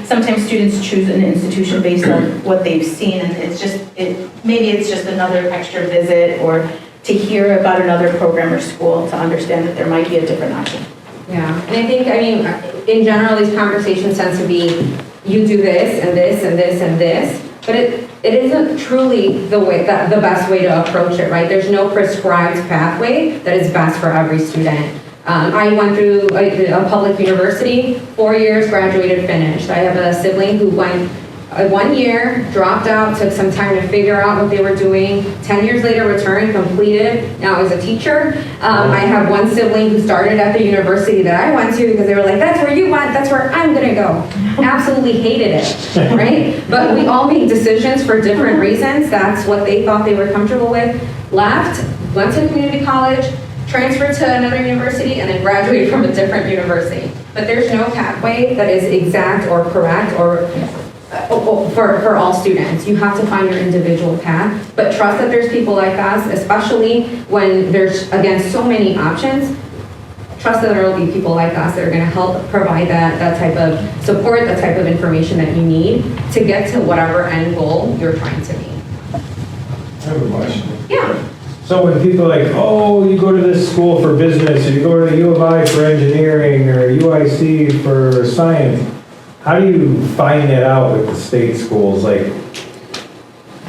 Sometimes students choose an institution based on what they've seen, and maybe it's just another extra visit or to hear about another program or school to understand that there might be a different option. Yeah, and I think, in general, these conversations tend to be, you do this and this and this and this, but it isn't truly the best way to approach it, right? There's no prescribed pathway that is best for every student. I went through a public university, 4 years, graduated, finished. I have a sibling who went 1 year, dropped out, took some time to figure out what they were doing, 10 years later returned, completed, now is a teacher. I have one sibling who started at the university that I went to because they were like, that's where you went, that's where I'm gonna go. Absolutely hated it, right? But we all make decisions for different reasons. That's what they thought they were comfortable with. Left, went to community college, transferred to another university, and then graduated from a different university. But there's no pathway that is exact or correct or for all students. You have to find your individual path, but trust that there's people like us, especially when there's, again, so many options. Trust that there will be people like us that are going to help provide that type of support, that type of information that you need to get to whatever end goal you're trying to meet. I have a question. Yeah. So when people are like, oh, you go to this school for business, or you go to U of I for engineering, or UIC for science, how do you find that out with the state schools? Like,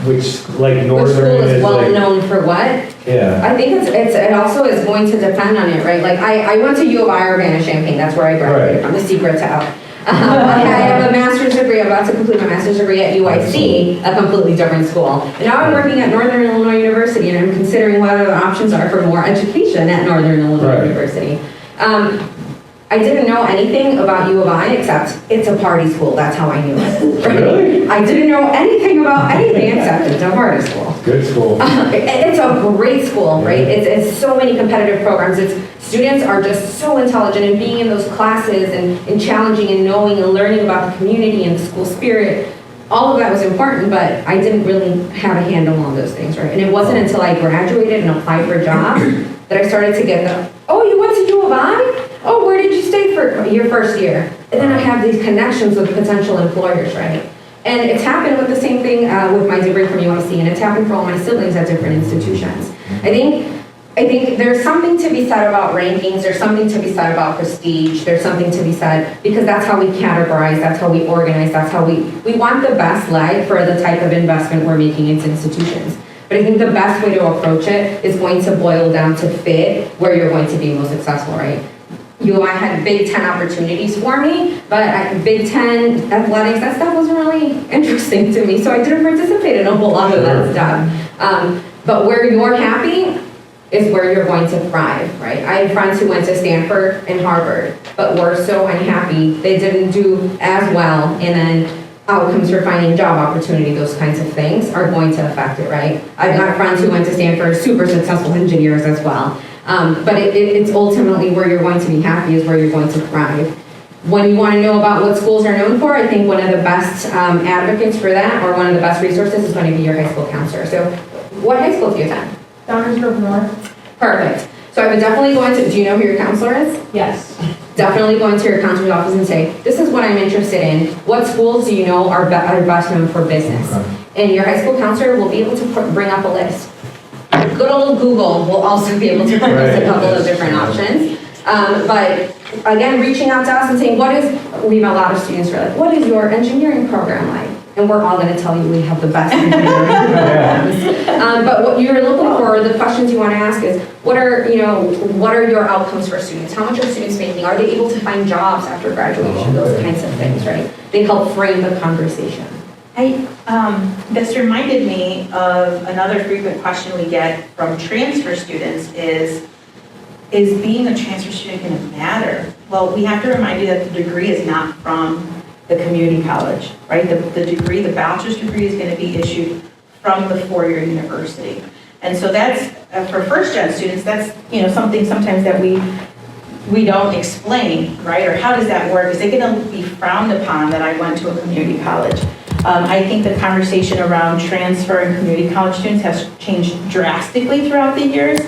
which, like Northern Which school is well like, known for what? Yeah. I think it also is going to depend on it, right? Like I went to U of I Urbana-Champaign, that's where I graduated from, the secret's out. I have a master's degree, I'm about to complete my master's degree at UIC, a completely different school. And now I'm working at Northern Illinois University, and I'm considering what other options are for more education at Northern Illinois University. I didn't know anything about U of I except it's a party school. That's how I knew it. Right? Really? I didn't know anything about anything except it's a party school. Good school. It's a great school, right? It's so many competitive programs. Students are just so intelligent, and being in those classes and challenging and knowing and learning about the community and the school spirit. All of that was important, but I didn't really have a handle on those things, right? And it wasn't until I graduated and applied for a job that I started to get oh, you went to U of I? Oh, where did you stay for your first year? And then I have these connections with potential employers, right? And it's happened with the same thing with my degree from UIC, and it's happened for all my siblings at different institutions. I think there's something to be said about rankings, there's something to be said about prestige, there's something to be said, because that's how we categorize, that's how we organize, that's how we want the best leg for the type of investment we're making into institutions. But I think the best way to approach it is going to boil down to fit where you're going to be most successful, right? U of I had Big Ten opportunities for me, but Big Ten athletics, that stuff wasn't really interesting to me, so I didn't participate in a whole lot of that stuff. But where you're happy is where you're going to thrive, right? I have friends who went to Stanford and Harvard, but were so unhappy, they didn't do as well, and then outcomes for finding job opportunity, those kinds of things are going to affect it, right? I've got friends who went to Stanford, super successful engineers as well. But it's ultimately where you're going to be happy is where you're going to thrive. When you want to know about what schools are known for, I think one of the best advocates for that, or one of the best resources, is going to be your high school counselor. So what high school do you attend? Downers Grove North? Perfect. So I would definitely go into, do you know who your counselor is? Yes. Definitely go into your counselor's office and say, this is what I'm interested in. What schools do you know are best known for business? Okay. And your high school counselor will be able to bring up a list. Good old Google will also be able to bring us a couple of different options. But again, reaching out to us and saying, we have a lot of students who are like, what is your engineering program like? And we're all going to tell you we have the best engineering programs. But what you're looking for, the questions you want to ask is, what are your outcomes for students? How much are students making? Are they able to find jobs after graduation? Those kinds of things, right? They help frame the conversation. This reminded me of another frequent question we get from transfer students is being a transfer student going to matter? Well, we have to remind you that the degree is not from the community college, right? The degree, the bachelor's degree is going to be issued from the four-year university. And so that's, for first-gen students, that's, something sometimes that we don't explain, right? Or how does that work? Is it going to be frowned upon that I went to a community college? I think the conversation around transfer and community college students has changed drastically throughout the years.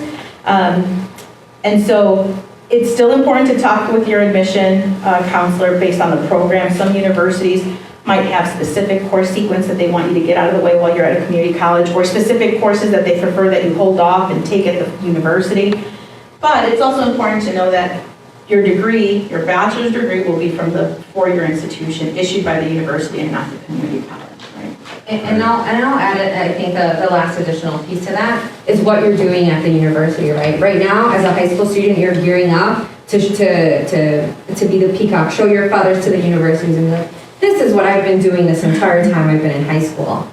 And so it's still important to talk with your admission counselor based on the program. Some universities might have specific course sequence that they want you to get out of the way while you're at a community college, or specific courses that they prefer that you hold off and take at the university. But it's also important to know that your degree, your bachelor's degree, will be from the four-year institution issued by the university and not the community college, right? And I'll add it, I think the last additional piece to that is what you're doing at the university, right? Right now, as a high school student, you're gearing up to be the peacock, show your feathers to the universities and be like, this is what I've been doing this entire time I've been in high school.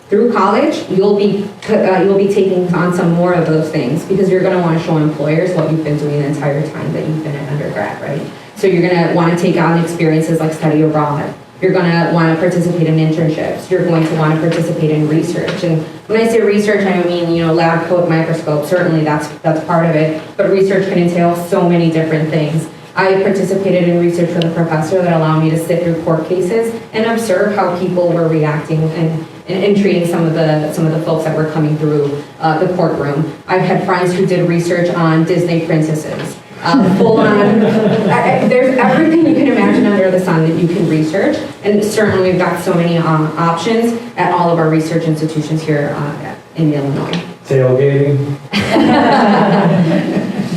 Through college, you'll be taking on some more of those things because you're going to want to show employers what you've been doing the entire time that you've been at undergrad, right? So you're going to want to take on experiences like study abroad. You're going to want to participate in internships. You're going to want to participate in research. And when I say research, I mean, lab coat, microscope. Certainly that's part of it. But research can entail so many different things. I participated in research with a professor that allowed me to sit through court cases and observe how people were reacting and treating some of the folks that were coming through the courtroom. I've had friends who did research on Disney princesses. Full on, there's everything you can imagine under the sun that you can research, and certainly we've got so many options at all of our research institutions here in Illinois. Tailgating.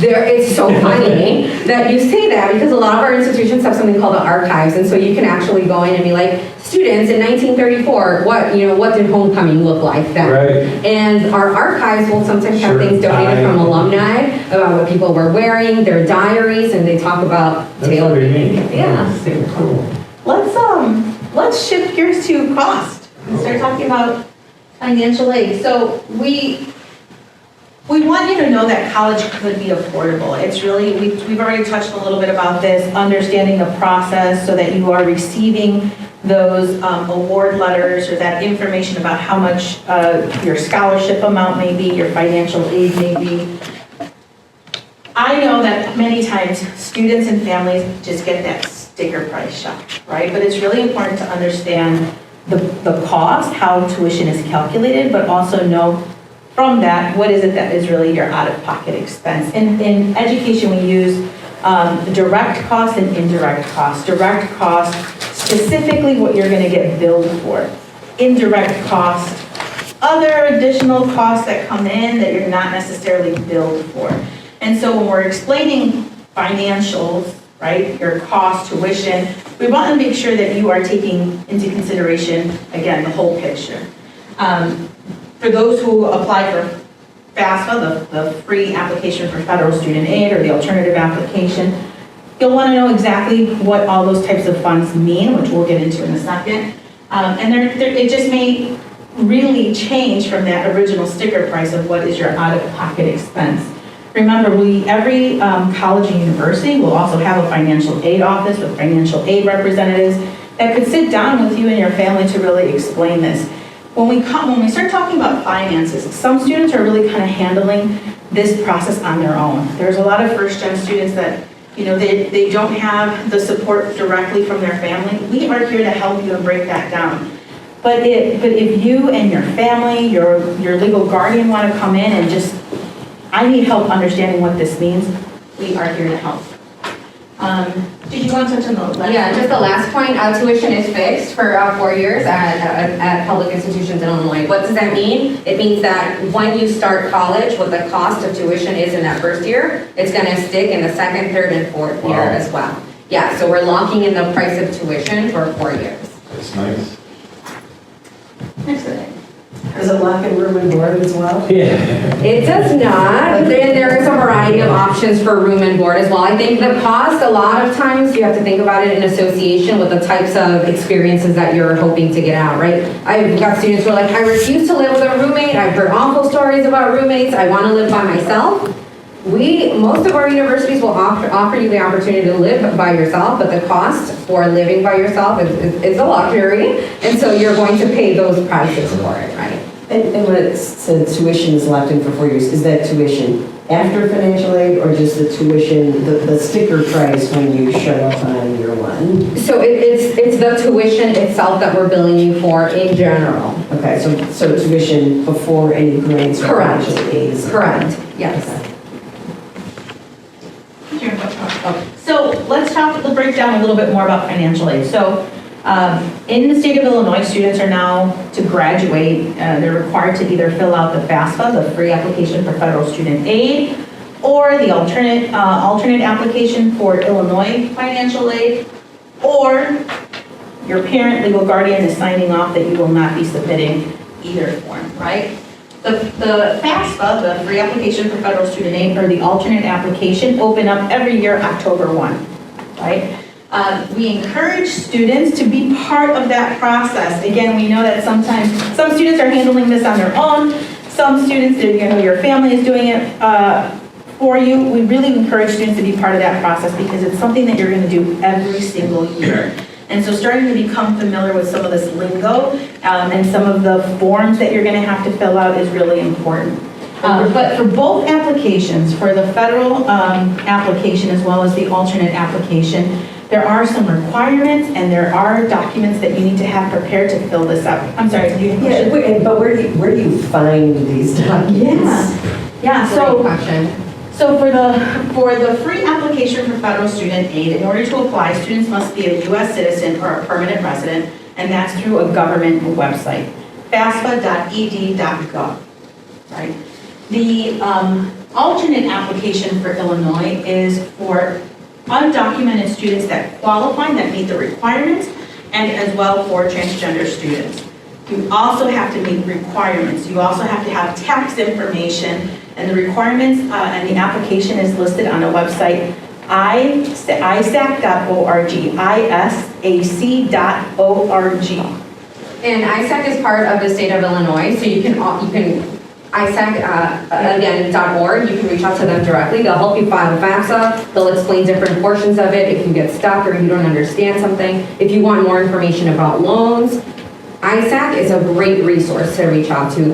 It's so funny that you say that because a lot of our institutions have something called the archives, and so you can actually go in and be like, students in 1934, what did homecoming look like then? Right. And our archives will sometimes have things donated from alumni about what people were wearing, their diaries, and they talk about tailgating. Yeah, super cool. Let's shift gears to cost and start talking about financial aid. So we want you to know that college could be affordable. It's really, we've already touched a little bit about this, understanding the process so that you are receiving those award letters or that information about how much your scholarship amount may be, your financial aid may be. I know that many times students and families just get that sticker price shock, right? But it's really important to understand the cost, how tuition is calculated, but also know from that, what is it that is really your out-of-pocket expense? In education, we use direct cost and indirect cost. Direct cost, specifically what you're going to get billed for. Indirect cost, other additional costs that come in that you're not necessarily billed for. And so when we're explaining financials, right, your cost, tuition, we want to make sure that you are taking into consideration, again, the whole picture. For those who apply for FAFSA, the free application for federal student aid, or the alternative application, you'll want to know exactly what all those types of funds mean, which we'll get into in a second. And it just may really change from that original sticker price of what is your out-of-pocket expense. Remember, every college and university will also have a financial aid office with financial aid representatives that could sit down with you and your family to really explain this. When we start talking about finances, some students are really kind of handling this process on their own. There's a lot of first-gen students that, they don't have the support directly from their family. We are here to help you and break that down. But if you and your family, your legal guardian want to come in and just, I need help understanding what this means, we are here to help. Did you want to touch on the last? Yeah, just the last point, tuition is fixed for 4 years at public institutions in Illinois. What does that mean? It means that when you start college, what the cost of tuition is in that first year, it's gonna stick in the second, third, and fourth year as well. Yeah, so we're locking in the price of tuition for 4 years. That's nice. Excellent. Is it lock and room and board as well? Yeah. It does not. There is a variety of options for room and board as well. I think the cost, a lot of times, you have to think about it in association with the types of experiences that you're hoping to get out, right? I've got students who are like, I refuse to live with a roommate. I've heard awful stories about roommates. I want to live by myself. Most of our universities will offer you the opportunity to live by yourself, but the cost for living by yourself is a luxury, and so you're going to pay those prices for it, right? And when it said tuition is locked in for 4 years, is that tuition after financial aid or just the tuition, the sticker price when you show up on year one? So it's the tuition itself that we're billing you for in general. Okay, so tuition before any grants or Correct. financial aids? Correct, yes. So let's break down a little bit more about financial aid. So in the state of Illinois, students are now, to graduate, they're required to either fill out the FAFSA, the free application for federal student aid, or the alternate application for Illinois financial aid, or your parent, legal guardian is signing off that you will not be submitting either form, right? The FAFSA, the free application for federal student aid, or the alternate application, open up every year October 1, right? We encourage students to be part of that process. Again, we know that sometimes some students are handling this on their own. Some students, your family is doing it for you. We really encourage students to be part of that process because it's something that you're going to do every single year. And so starting to become familiar with some of this lingo and some of the forms that you're going to have to fill out is really important. But for both applications, for the federal application as well as the alternate application, there are some requirements and there are documents that you need to have prepared to fill this out. I'm sorry, do you have a question? Yeah, but where do you find these documents? Yeah. Great question. So for the free application for federal student aid, in order to apply, students must be a U.S. citizen or a permanent resident, and that's through a government website, fasfa.ed.gov, right? The alternate application for Illinois is for undocumented students that qualify, that meet the requirements, and as well for transgender students. You also have to meet requirements. You also have to have tax information, and the requirements and the application is listed on a website, isac.org, isac.org. And ISAC is part of the state of Illinois, so you can ISAC, again, .org, you can reach out to them directly. They'll help you file FAFSA. They'll explain different portions of it if you get stuck or you don't understand something. If you want more information about loans, ISAC is a great resource to reach out to.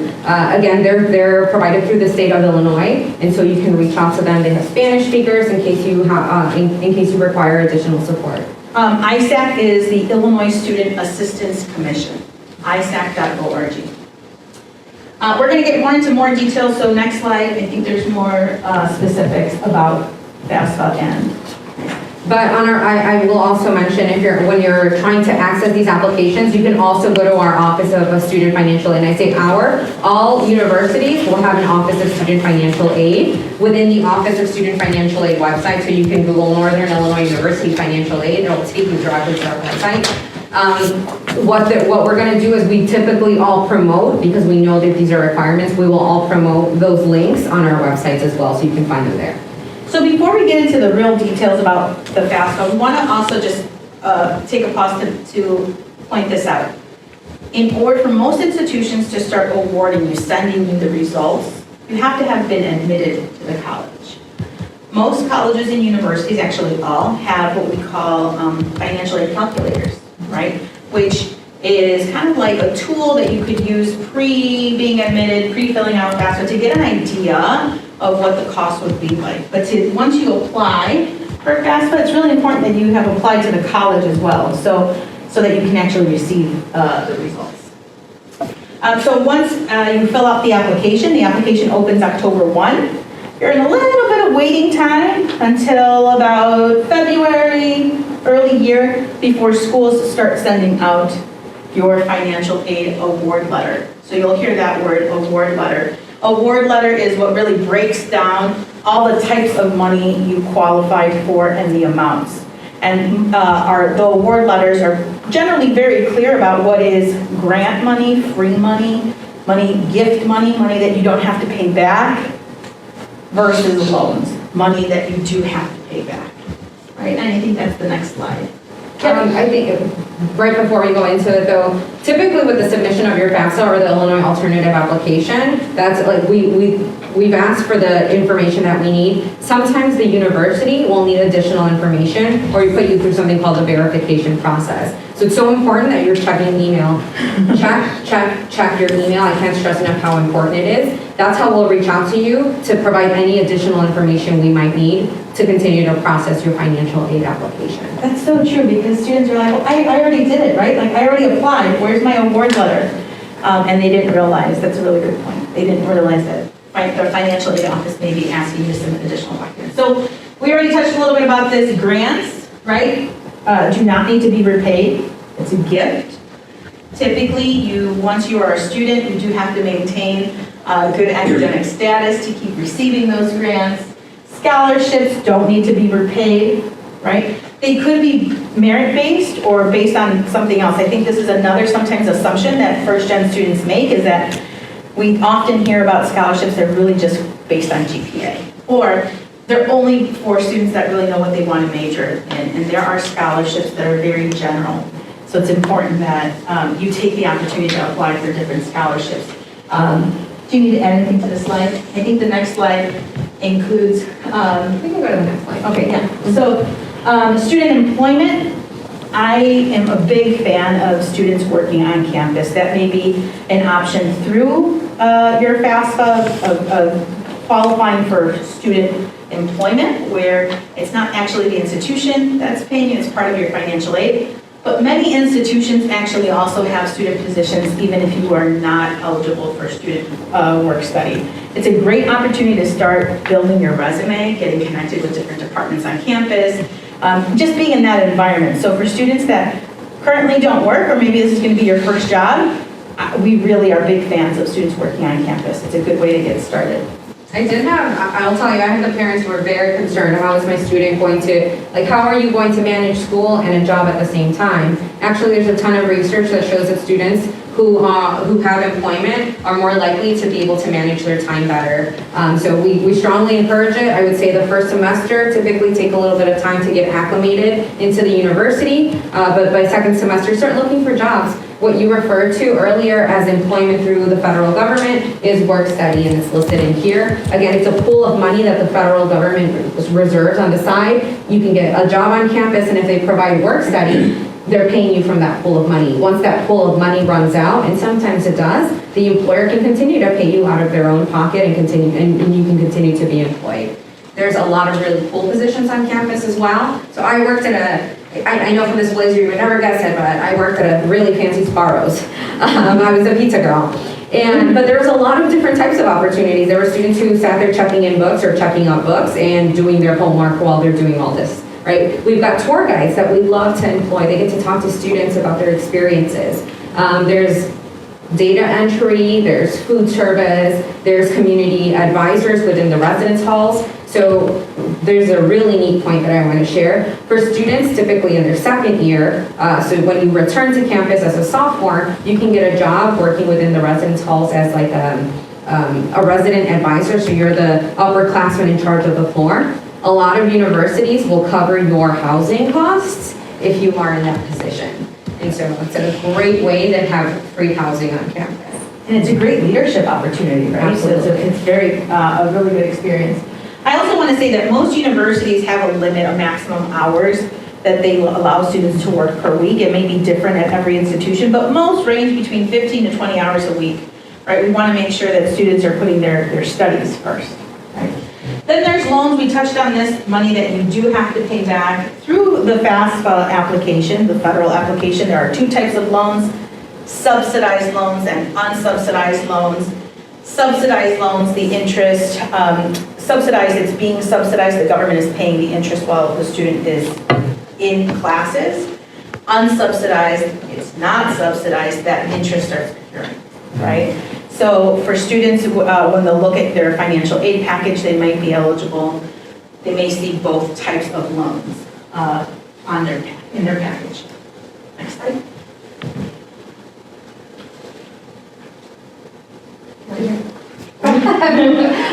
Again, they're provided through the state of Illinois, and so you can reach out to them. They have Spanish speakers in case you in case you require additional support. ISAC is the Illinois Student Assistance Commission, isac.org. We're going to get into more details, so next slide, I think there's more specifics about FAFSA and. But I will also mention, when you're trying to access these applications, you can also go to our Office of Student Financial Aid. And I say all universities will have an Office of Student Financial Aid within the Office of Student Financial Aid website. So you can Google Northern Illinois University Financial Aid. It'll take you directly to our website. What we're going to do is we typically all promote, because we know that these are requirements, we will all promote those links on our websites as well, so you can find them there. So before we get into the real details about the FAFSA, we want to also just take a pause to point this out. In order for most institutions to start awarding you, sending you the results, you have to have been admitted to the college. Most colleges and universities, actually all, have what we call financial aid calculators, right? Which is kind of like a tool that you could use pre-being admitted, pre-filling out FAFSA to get an idea of what the cost would be like. But once you apply for FAFSA, it's really important that you have applied to the college as well, so that you can actually receive the results. So once you fill out the application opens October 1. You're in a little bit of waiting time until about February, early year, before schools start sending out your financial aid award letter. So you'll hear that word, award letter. Award letter is what really breaks down all the types of money you qualified for and the amounts. And the award letters are generally very clear about what is grant money, free money, gift money, money that you don't have to pay back, versus loans, money that you do have to pay back. Right, and I think that's the next slide. I think right before we go into it though, typically with the submission of your FAFSA or the Illinois Alternative Application, that's like we've asked for the information that we need. Sometimes the university will need additional information or we put you through something called a verification process. So it's so important that you're checking email. Check your email. I can't stress enough how important it is. That's how we'll reach out to you to provide any additional information we might need to continue to process your financial aid application. That's so true, because students are like, well, I already did it, right? Like, I already applied, where's my award letter? And they didn't realize, that's a really good point. They didn't realize that their financial aid office may be asking you to submit additional documents. So we already touched a little bit about this. Grants, right, do not need to be repaid. It's a gift. Typically, once you are a student, you do have to maintain good academic status to keep receiving those grants. Scholarships don't need to be repaid, right? They could be merit-based or based on something else. I think this is another sometimes assumption that first-gen students make, is that we often hear about scholarships that are really just based on GPA. Or they're only for students that really know what they want to major in. And there are scholarships that are very general. So it's important that you take the opportunity to apply for different scholarships. Do you need to add anything to the slide? I think the next slide includes... We can go to the next slide. Okay, yeah. So student employment, I am a big fan of students working on campus. That may be an option through your FAFSA of qualifying for student employment, where it's not actually the institution that's paying you, it's part of your financial aid. But many institutions actually also have student positions, even if you are not eligible for student work study. It's a great opportunity to start building your resume, getting connected with different departments on campus, just being in that environment. So for students that currently don't work, or maybe this is going to be your first job, we really are big fans of students working on campus. It's a good way to get started. I'll tell you, I had the parents who were very concerned, how is my student going to, how are you going to manage school and a job at the same time? Actually, there's a ton of research that shows that students who have employment are more likely to be able to manage their time better. So we strongly encourage it. I would say the first semester typically take a little bit of time to get acclimated into the university, but by second semester, start looking for jobs. What you referred to earlier as employment through the federal government is work study, and it's listed in here. Again, it's a pool of money that the federal government reserves on the side. You can get a job on campus, and if they provide work study, they're paying you from that pool of money. Once that pool of money runs out, and sometimes it does, the employer can continue to pay you out of their own pocket and you can continue to be employed. There's a lot of really cool positions on campus as well. So I worked at I know from this blazer you would never guess it, but I worked at a really fancy Sparrows. I was a pizza girl. But there was a lot of different types of opportunities. There were students who sat there checking in books or checking out books and doing their homework while they're doing all this, right? We've got tour guides that we love to employ. They get to talk to students about their experiences. There's data entry, there's food service, there's community advisors within the residence halls. So there's a really neat point that I want to share. For students typically in their second year, so when you return to campus as a sophomore, you can get a job working within the residence halls as like a resident advisor, so you're the upperclassman in charge of the floor. A lot of universities will cover your housing costs if you are in that position. And so it's a great way to have free housing on campus. And it's a great leadership opportunity, right? Absolutely. So it's a really good experience. I also want to say that most universities have a limit of maximum hours that they allow students to work per week. It may be different at every institution, but most range between 15 to 20 hours a week, right? We want to make sure that students are putting their studies first, right? Then there's loans. We touched on this, money that you do have to pay back through the FAFSA application, the federal application. There are two types of loans, subsidized loans and unsubsidized loans. Subsidized loans, the interest subsidized, it's being subsidized, the government is paying the interest while the student is in classes. Unsubsidized, it's not subsidized, that interest starts accruing, right? So for students, when they look at their financial aid package, they might be eligible, they may see both types of loans in their package. Next slide.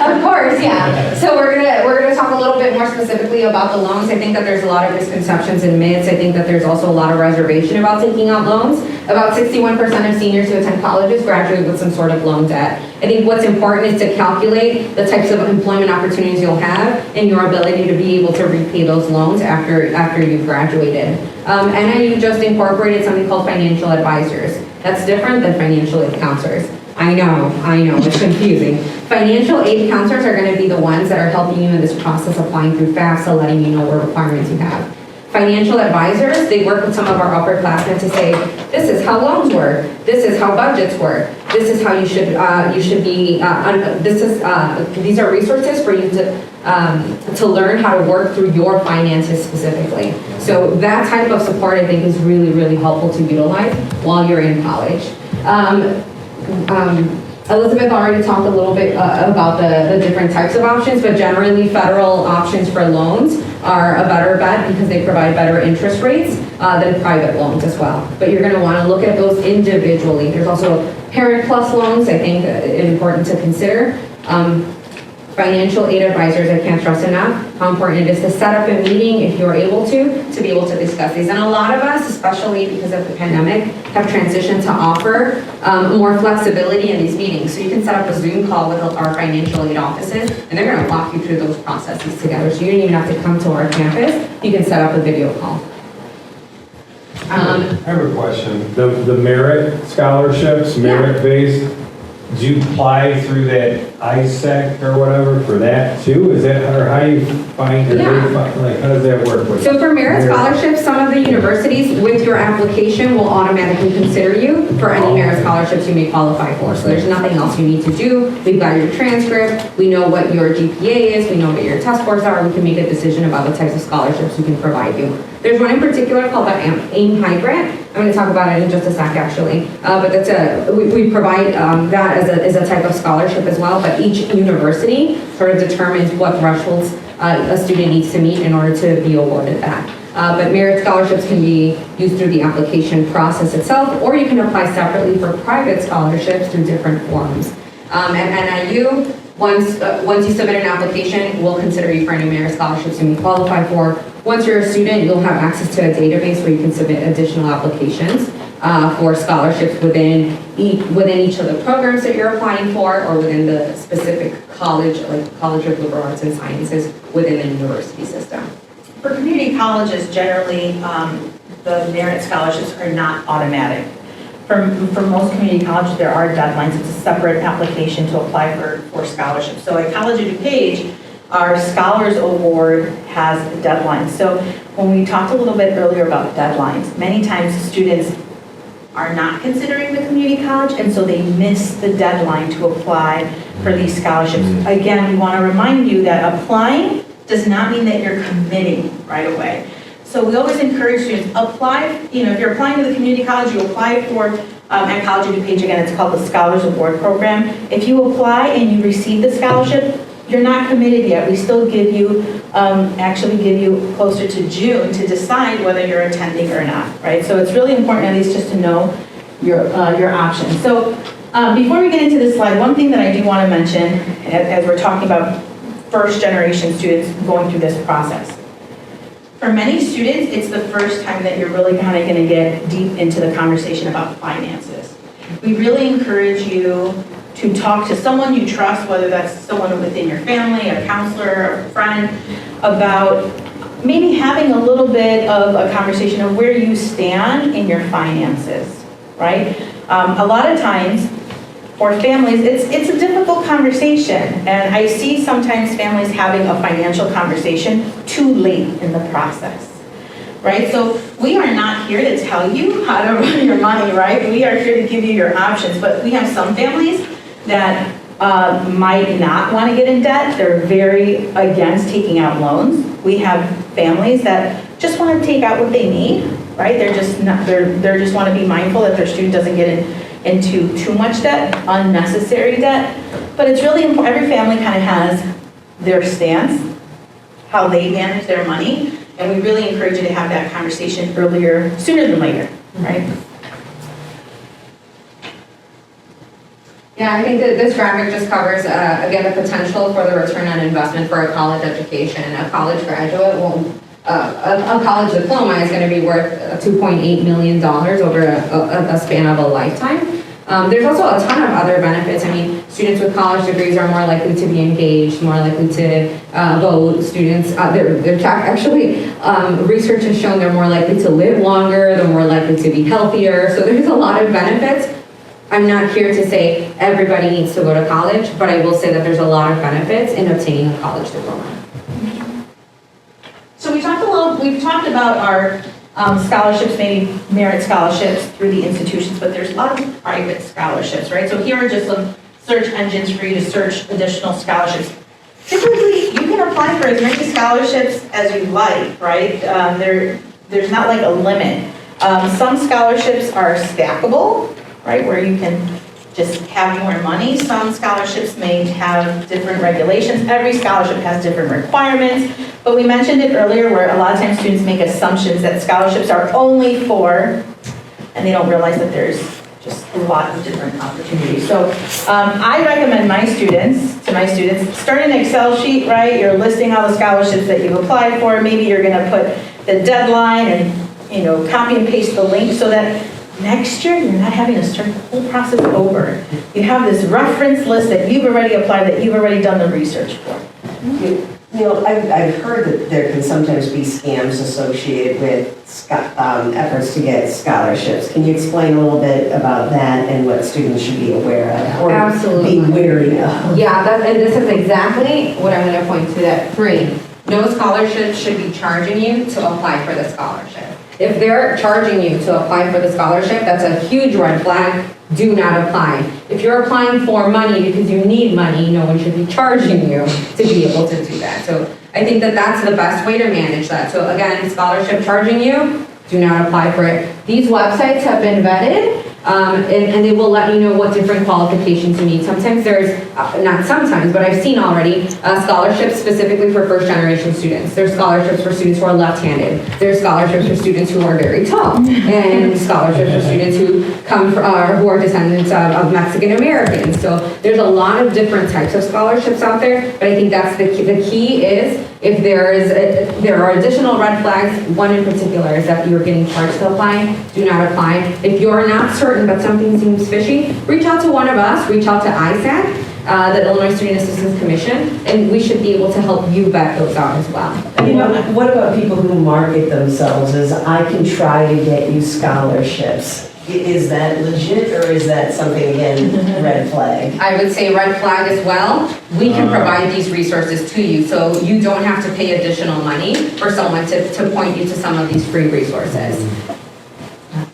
Of course, yeah. So we're gonna talk a little bit more specifically about the loans. I think that there's a lot of misconceptions and myths. I think that there's also a lot of reservation about taking out loans. About 61% of seniors who attend colleges graduate with some sort of loan debt. I think what's important is to calculate the types of employment opportunities you'll have and your ability to be able to repay those loans after you've graduated. NIU just incorporated something called financial advisors. That's different than financial aid counselors. I know, it's confusing. Financial aid counselors are going to be the ones that are helping you in this process, applying through FAFSA, letting you know what requirements you have. Financial advisors, they work with some of our upperclassmen to say, this is how loans work, this is how budgets work, this is how you should be, these are resources for you to learn how to work through your finances specifically. So that type of support I think is really, really helpful to utilize while you're in college. Elizabeth already talked a little bit about the different types of options, but generally federal options for loans are a better bet because they provide better interest rates than private loans as well. But you're going to want to look at those individually. There's also Parent Plus loans, I think important to consider. Financial aid advisors, I can't stress enough how important it is to set up a meeting if you're able to be able to discuss these. And a lot of us, especially because of the pandemic, have transitioned to offer more flexibility in these meetings. So you can set up a Zoom call with our financial aid offices, and they're going to walk you through those processes together. So you don't even have to come to our campus. You can set up a video call. I have a question. The merit scholarships, merit-based, do you apply through that ISEC or whatever for that too? Is that, or how do you find, or like, how does that work? So for merit scholarships, some of the universities with your application will automatically consider you for any merit scholarships you may qualify for. So there's nothing else you need to do. We've got your transcript. We know what your GPA is. We know what your test scores are. We can make a decision about the types of scholarships we can provide you. There's one in particular called the AIM High Grant. I'm going to talk about it in just a sec, actually. But that's we provide that as a type of scholarship as well. But each university sort of determines what thresholds a student needs to meet in order to be awarded that. But merit scholarships can be used through the application process itself, or you can apply separately for private scholarships through different forms. At NIU, once you submit an application, we'll consider you for any merit scholarships you may qualify for. Once you're a student, you'll have access to a database where you can submit additional applications for scholarships within each of the programs that you're applying for, or within the specific college, like College of Liberal Arts and Sciences within the university system. For community colleges, generally, the merit scholarships are not automatic. For most community colleges, there are deadlines. It's a separate application to apply for scholarships. So at College of DuPage, our Scholars Award has a deadline. So when we talked a little bit earlier about deadlines, many times students are not considering the community college, and so they miss the deadline to apply for these scholarships. Again, we want to remind you that applying does not mean that you're committing right away. So we always encourage students, apply, if you're applying to the community college, you apply for, at College of DuPage, again, it's called the Scholars Award Program. If you apply and you receive the scholarship, you're not committed yet. We still give you closer to June to decide whether you're attending or not, right? So it's really important at least just to know your options. So before we get into this slide, one thing that I do want to mention as we're talking about first generation students going through this process. For many students, it's the first time that you're really kind of going to get deep into the conversation about finances. We really encourage you to talk to someone you trust, whether that's someone within your family, a counselor, a friend, about maybe having a little bit of a conversation of where you stand in your finances, right? A lot of times, for families, it's a difficult conversation, and I see sometimes families having a financial conversation too late in the process, right? So we are not here to tell you how to run your money, right? We are here to give you your options, but we have some families that might not want to get in debt. They're very against taking out loans. We have families that just want to take out what they need, right? They're just not, they're just want to be mindful that their student doesn't get into too much debt, unnecessary debt. But it's really important, every family kind of has their stance, how they manage their money, and we really encourage you to have that conversation earlier, sooner than later, right? Yeah, I think that this graphic just covers, again, the potential for the return on investment for a college education. A college graduate won't, a college diploma is going to be worth $2.8 million over a span of a lifetime. There's also a ton of other benefits. I mean, students with college degrees are more likely to be engaged, more likely to vote. Students, actually, research has shown they're more likely to live longer, they're more likely to be healthier. So there's a lot of benefits. I'm not here to say everybody needs to go to college, but I will say that there's a lot of benefits in obtaining a college diploma. So we've talked about our scholarships, maybe merit scholarships through the institutions, but there's a lot of private scholarships, right? So here are just some search engines for you to search additional scholarships. Typically, you can apply for as many scholarships as you like, right? There's not like a limit. Some scholarships are stackable, right, where you can just have more money. Some scholarships may have different regulations. Every scholarship has different requirements, but we mentioned it earlier where a lot of times students make assumptions that scholarships are only for, and they don't realize that there's just a lot of different opportunities. So I recommend my students, start an Excel sheet, right? You're listing all the scholarships that you've applied for. Maybe you're gonna put the deadline and copy and paste the link so that next year, you're not having to start the whole process over. You have this reference list that you've already applied, that you've already done the research for. I've heard that there can sometimes be scams associated with efforts to get scholarships. Can you explain a little bit about that and what students should be aware of? Or Absolutely. be wary of? Yeah, and this is exactly what I'm going to point to that 3. No scholarship should be charging you to apply for the scholarship. If they're charging you to apply for the scholarship, that's a huge red flag. Do not apply. If you're applying for money because you need money, no one should be charging you to be able to do that. So I think that that's the best way to manage that. So again, scholarship charging you, do not apply for it. These websites have been vetted. And they will let you know what different qualifications you need. Sometimes there's, not sometimes, but I've seen already, scholarships specifically for first-generation students. There's scholarships for students who are left-handed. There's scholarships for students who are very tall. And scholarships for students who come from, who are descendants of Mexican Americans. So there's a lot of different types of scholarships out there, but I think that's the key is, if there are additional red flags, one in particular is that you're getting charged to apply, do not apply. If you're not certain but something seems fishy, reach out to one of us, reach out to ISAC, the Illinois Student Assistance Commission, and we should be able to help you vet those out as well. What about people who market themselves as, I can try to get you scholarships? Is that legit, or is that something, again, red flag? I would say red flag as well. We can provide these resources to you, so you don't have to pay additional money for someone to point you to some of these free resources.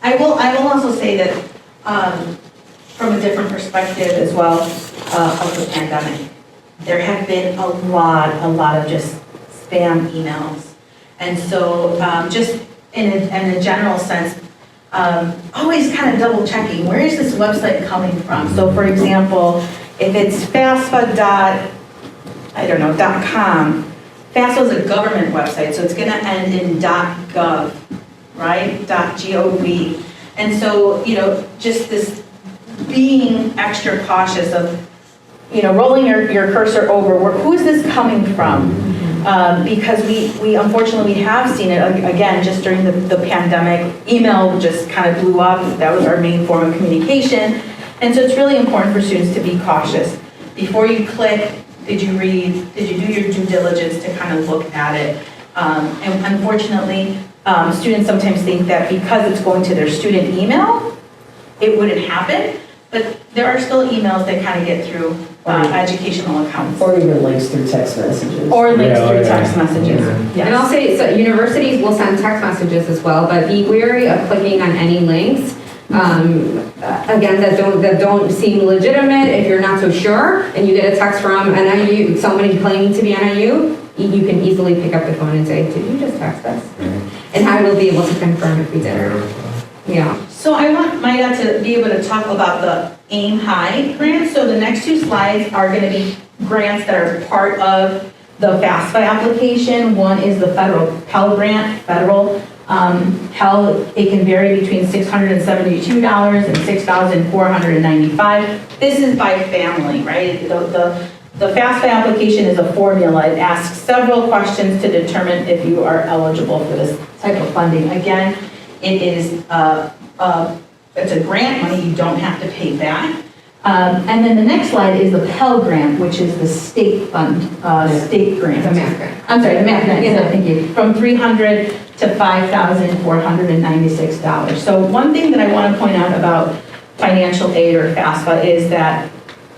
I will also say that from a different perspective as well of the pandemic, there have been a lot of just spam emails. And so just in a general sense, always kind of double checking, where is this website coming from? So for example, if it's FAFSA.com, FAFSA is a government website, so it's going to end in .gov, right? .gov. And so, just this being extra cautious of, rolling your cursor over, who is this coming from? Because we unfortunately have seen it, again, just during the pandemic. Email just kind of blew up. That was our main form of communication. And so it's really important for students to be cautious. Before you click, did you read, did you do your due diligence to kind of look at it? And unfortunately, students sometimes think that because it's going to their student email, it wouldn't happen. But there are still emails that kind of get through educational accounts. Or even links through text messages. Or links through text messages. Yes. And I'll say, so universities will send text messages as well, but be wary of clicking on any links again, that don't seem legitimate. If you're not so sure and you get a text from NIU, somebody claiming to be NIU, you can easily pick up the phone and say, did you just text us? And I will be able to confirm if we did. Yeah. So I want Maya to be able to talk about the Aim High grant. So the next two slides are going to be grants that are part of the FAFSA application. One is the federal Pell Grant, federal. Pell, it can vary between $672 and $6,495. This is by family, right? The FAFSA application is a formula. It asks several questions to determine if you are eligible for this type of funding. Again, it is it's a grant money you don't have to pay back. And then the next slide is the Pell Grant, which is the state fund, state grant. The math grant. I'm sorry, the math grant, yeah, thank you. From $300 to $5,496. So one thing that I want to point out about financial aid or FAFSA is that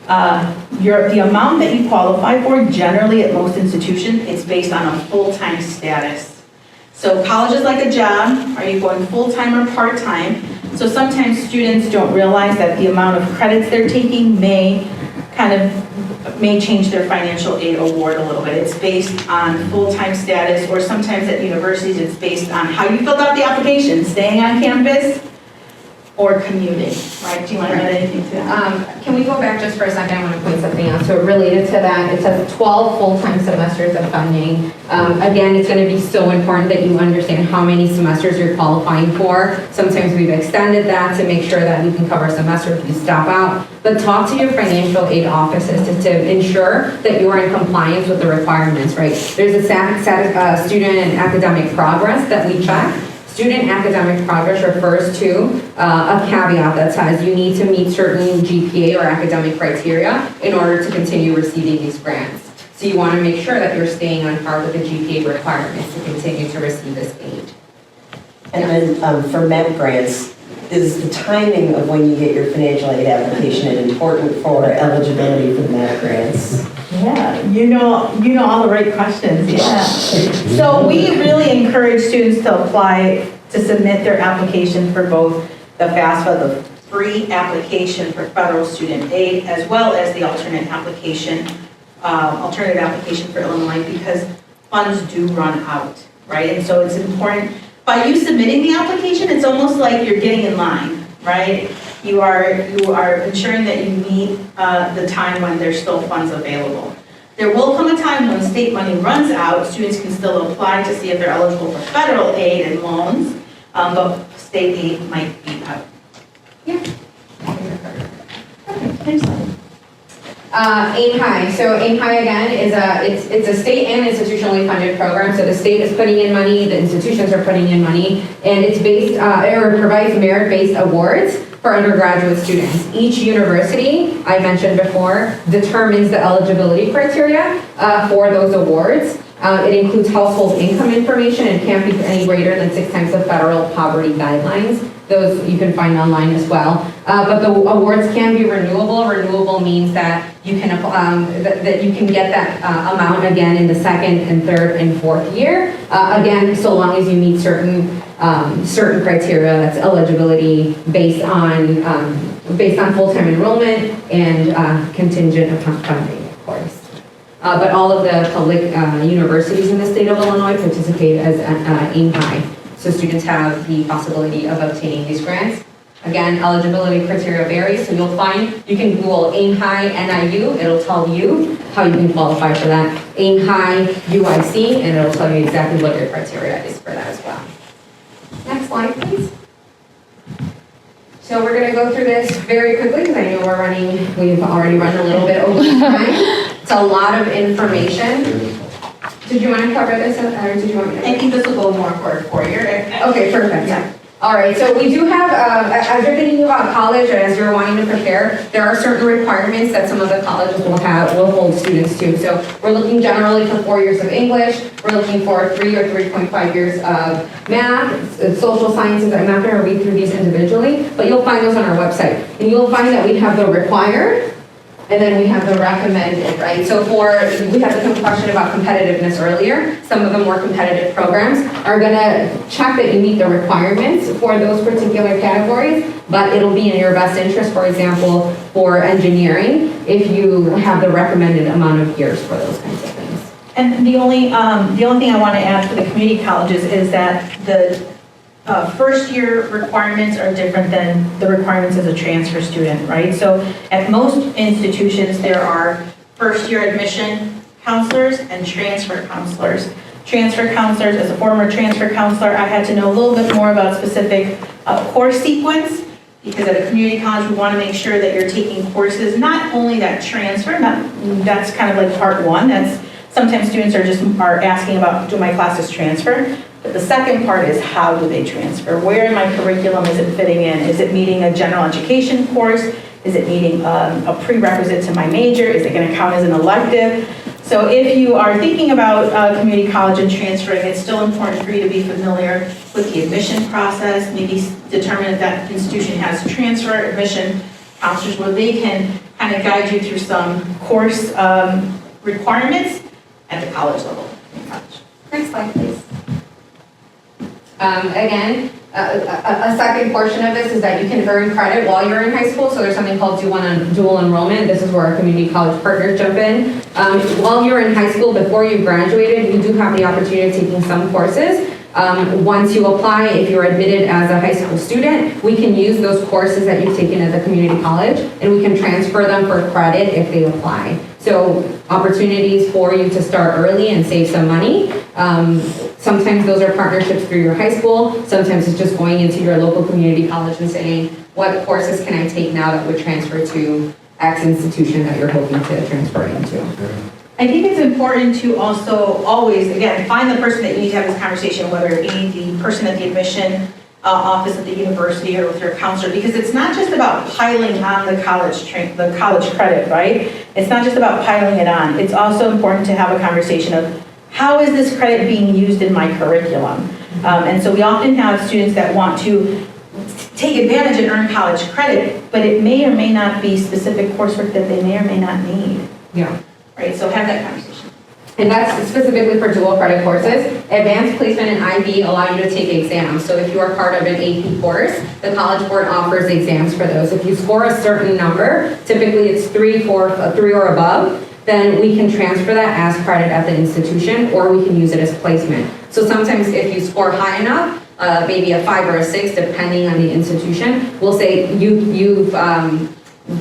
the amount that you qualify for, generally at most institutions, it's based on a full-time status. So college is like a job. Are you going full-time or part-time? So sometimes students don't realize that the amount of credits they're taking may change their financial aid award a little bit. It's based on full-time status, or sometimes at universities it's based on how you filled out the application, staying on campus or commuting, right? Do you want to add anything to that? Can we go back just for a second? I want to point something out. So related to that, it says 12 full-time semesters of funding. Again, it's going to be so important that you understand how many semesters you're qualifying for. Sometimes we've extended that to make sure that we can cover a semester if you stop out. But talk to your financial aid offices to ensure that you are in compliance with the requirements, right? There's a student and academic progress that we check. Student academic progress refers to a caveat that says you need to meet certain GPA or academic criteria in order to continue receiving these grants. So you want to make sure that you're staying on par with the GPA requirements to continue to receive this aid. And then for MEP grants, is the timing of when you get your financial aid application important for eligibility for MEP grants? Yeah, you know all the right questions, yeah. So we really encourage students to apply, to submit their application for both the FAFSA, the free application for federal student aid, as well as the alternative application for Illinois, because funds do run out, right? And so it's important, by you submitting the application, it's almost like you're getting in line, right? You are ensuring that you meet the time when there's still funds available. There will come a time when state money runs out. Students can still apply to see if they're eligible for federal aid and loans, but state aid might be out. Yeah. Next slide. Aim High. So Aim High again is it's a state and institutionally funded program. So the state is putting in money, the institutions are putting in money, and it's based or provides merit-based awards for undergraduate students. Each university, I mentioned before, determines the eligibility criteria for those awards. It includes household income information and can't be any greater than 6 times the federal poverty guidelines. Those you can find online as well. But the awards can be renewable. Renewable means that you can that you can get that amount again in the second and third and fourth year. Again, so long as you meet certain criteria. That's eligibility based on full-time enrollment and contingent upon funding, of course. But all of the public universities in the state of Illinois participate as Aim High. So students have the possibility of obtaining these grants. Again, eligibility criteria varies, so you'll find, you can Google Aim High NIU, it'll tell you how you can qualify for that. Aim High UIC, and it'll tell you exactly what your criteria is for that as well. Next slide, please. So we're gonna go through this very quickly, because I know we've already run a little bit over time. It's a lot of information. Did you want to cover this, or did you want me to? I think this will go more for a 4-year. Okay, perfect. Yeah. All right, so we do have, as you're thinking about college or as you're wanting to prepare, there are certain requirements that some of the colleges will hold students to. So we're looking generally for 4 years of English. We're looking for 3 or 3.5 years of math, social sciences. I'm not going to read through these individually, but you'll find those on our website. And you'll find that we have the required And then we have the recommended, right? So we had the question about competitiveness earlier. Some of the more competitive programs are gonna check that you meet the requirements for those particular categories, but it'll be in your best interest, for example, for engineering, if you have the recommended amount of years for those kinds of things. And the only thing I want to add for the community colleges is that the first year requirements are different than the requirements as a transfer student, right? So at most institutions, there are first year admission counselors and transfer counselors. Transfer counselors, as a former transfer counselor, I had to know a little bit more about specific course sequence, because at a community college, we want to make sure that you're taking courses, not only that transfer, that's kind of like part one, that's sometimes students are asking about, do my classes transfer? But the second part is, how do they transfer? Where in my curriculum is it fitting in? Is it meeting a general education course? Is it meeting a prerequisite to my major? Is it going to count as an elective? So if you are thinking about community college and transferring, it's still important for you to be familiar with the admission process, maybe determine if that institution has transfer admission counselors where they can kind of guide you through some course requirements at the college level. Next slide, please. Again, a second portion of this is that you can earn credit while you're in high school. So there's something called dual enrollment. This is where our community college partners jump in. While you're in high school, before you graduated, you do have the opportunity of taking some courses. Once you apply, if you're admitted as a high school student, we can use those courses that you've taken at the community college, and we can transfer them for credit if they apply. So opportunities for you to start early and save some money. Sometimes those are partnerships through your high school. Sometimes it's just going into your local community college and saying, what courses can I take now that would transfer to X institution that you're hoping to transfer into? I think it's important to also always, again, find the person that you need to have this conversation, whether it be the person at the admission office at the university or with your counselor, because it's not just about piling on the college credit, right? It's not just about piling it on. It's also important to have a conversation of, how is this credit being used in my curriculum? And so we often have students that want to take advantage and earn college credit, but it may or may not be specific coursework that they may or may not need. Yeah. Right, so have that conversation. And that's specifically for dual credit courses. Advanced placement and IB allow you to take exams. So if you are part of an AP course, the College Board offers exams for those. If you score a certain number, typically it's 3 or above, then we can transfer that as credit at the institution, or we can use it as placement. So sometimes if you score high enough, maybe a 5 or a 6, depending on the institution, we'll say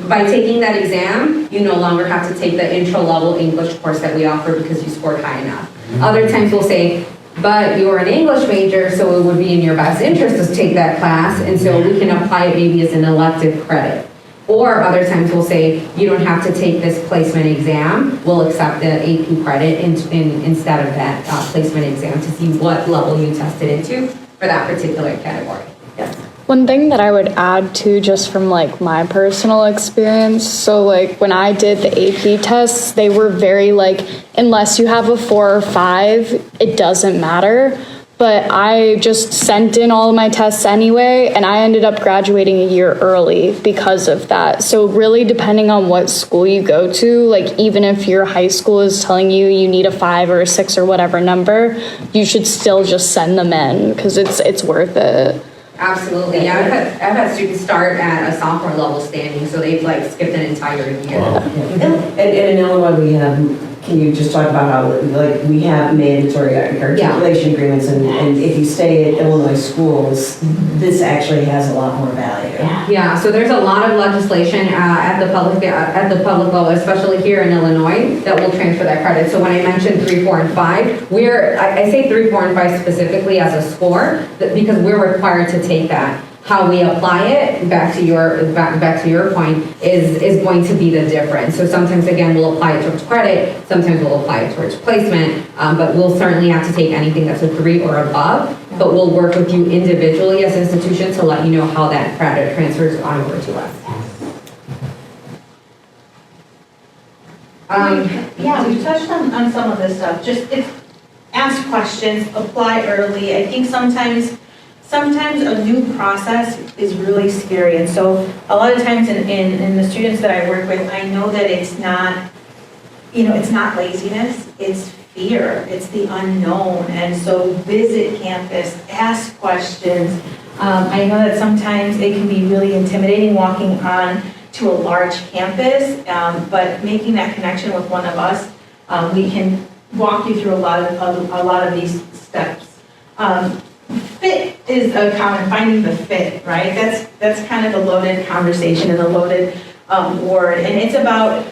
by taking that exam, you no longer have to take the intro-level English course that we offer because you scored high enough. Other times we'll say, but you're an English major, so it would be in your best interest to take that class, and so we can apply it maybe as an elective credit. Or other times we'll say, you don't have to take this placement exam, we'll accept the AP credit instead of that placement exam to see what level you tested into for that particular category. Yes. One thing that I would add to, just from like my personal experience, so like when I did the AP tests, they were very like, unless you have a 4 or 5, it doesn't matter. But I just sent in all of my tests anyway, and I ended up graduating a year early because of that. So really, depending on what school you go to, like even if your high school is telling you you need a 5 or a 6 or whatever number, you should still just send them in because it's worth it. Absolutely. Yeah, I've had students start at a sophomore level standing, so they've like skipped an entire year. Wow. And in Illinois, we have, can you just talk about how, like, we have mandatory articulation agreements, and if you stay at Illinois schools, this actually has a lot more value. Yeah, so there's a lot of legislation at the public level, especially here in Illinois, that will transfer that credit. So when I mentioned 3, 4, and 5, I say 3, 4, and 5 specifically as a score because we're required to take that. How we apply it, back to your point, is going to be the difference. So sometimes, again, we'll apply it towards credit, sometimes we'll apply it towards placement, but we'll certainly have to take anything that's a 3 or above, but we'll work with you individually as institutions to let you know how that credit transfers on over to us. Yeah, we touched on some of this stuff. Just ask questions, apply early. I think sometimes sometimes a new process is really scary. And so a lot of times in the students that I work with, I know that it's not, it's not laziness, it's fear, it's the unknown. And so visit campus, ask questions. I know that sometimes it can be really intimidating walking on to a large campus, but making that connection with one of us, we can walk you through a lot of these steps. Fit is a common, finding the fit, right? That's kind of a loaded conversation and a loaded word. And it's about,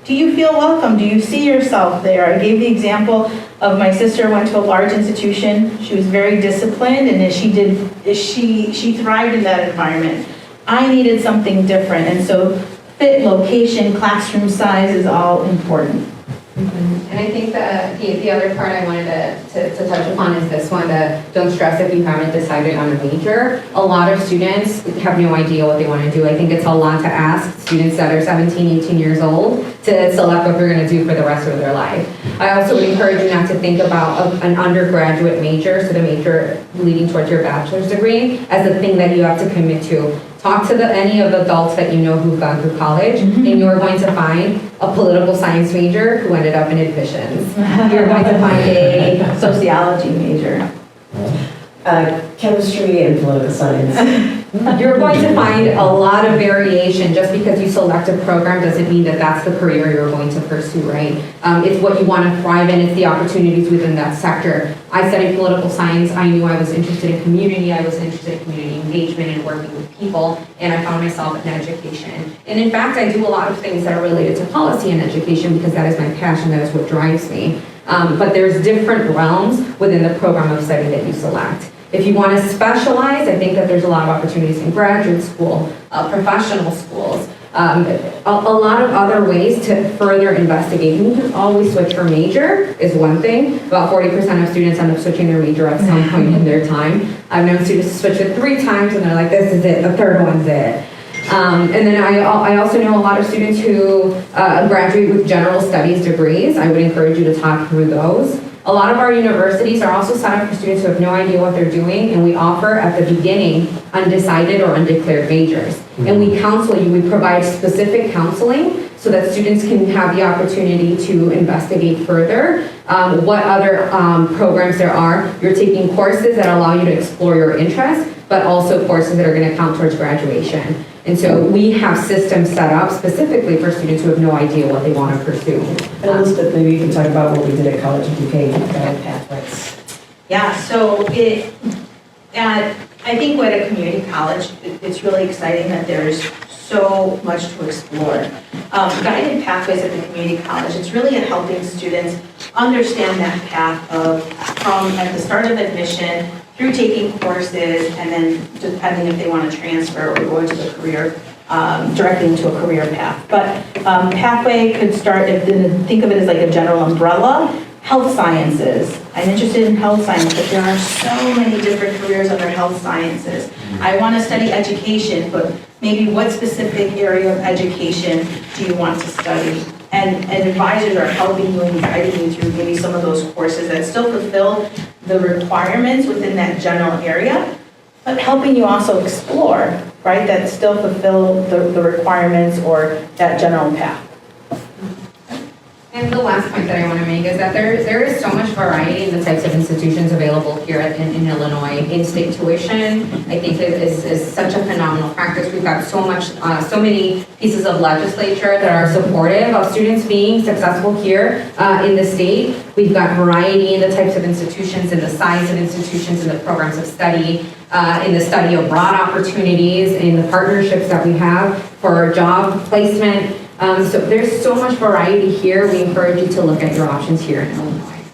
do you feel welcome? Do you see yourself there? I gave the example of my sister went to a large institution. She was very disciplined, and she thrived in that environment. I needed something different, and so fit, location, classroom size is all important. And I think the other part I wanted to touch upon is this one, don't stress if you haven't decided on a major. A lot of students have no idea what they want to do. I think it's a lot to ask students that are 17, 18 years old to select what they're going to do for the rest of their life. I also would encourage you not to think about an undergraduate major, so the major leading towards your bachelor's degree, as the thing that you have to commit to. Talk to any of the adults that you know who've gone through college, and you're going to find a political science major who ended up in admissions. You're going to find a sociology major. Chemistry and political science. You're going to find a lot of variation. Just because you select a program doesn't mean that that's the career you're going to pursue, right? It's what you want to thrive in. It's the opportunities within that sector. I studied political science. I knew I was interested in community. I was interested in community engagement and working with people, and I found myself in education. And in fact, I do a lot of things that are related to policy and education because that is my passion. That is what drives me. But there's different realms within the program of study that you select. If you want to specialize, I think that there's a lot of opportunities in graduate school, professional schools, a lot of other ways to further investigate. You can always switch your major is one thing. About 40% of students end up switching their major at some point in their time. I've known students switch it 3 times and they're like, this is it, the third one's it. And then I also know a lot of students who graduate with general studies degrees. I would encourage you to talk through those. A lot of our universities are also set up for students who have no idea what they're doing, and we offer at the beginning undecided or undeclared majors. And we counsel you, we provide specific counseling so that students can have the opportunity to investigate further what other programs there are. You're taking courses that allow you to explore your interests, but also courses that are going to count towards graduation. And so we have systems set up specifically for students who have no idea what they want to pursue. And Elizabeth, maybe you can talk about what we did at College Education, pathways. Yeah, so I think at a community college, it's really exciting that there's so much to explore. Guided pathways at the community college, it's really helping students understand that path from at the start of admission through taking courses, and then depending if they want to transfer or go into the career, directly into a career path. But pathway could start, think of it as like a general umbrella. Health sciences. I'm interested in health science, but there are so many different careers under health sciences. I want to study education, but maybe what specific area of education do you want to study? And advisors are helping you and guiding you through maybe some of those courses that still fulfill the requirements within that general area, but helping you also explore, right, that still fulfill the requirements or that general path. And the last point that I want to make is that there is so much variety in the types of institutions available here in Illinois. In-state tuition, I think, is such a phenomenal practice. We've got so many pieces of legislature that are supportive of students being successful here in the state. We've got variety in the types of institutions, in the size of institutions, in the programs of study, in the study abroad opportunities, in the partnerships that we have for job placement. So there's so much variety here. We encourage you to look at your options here in Illinois.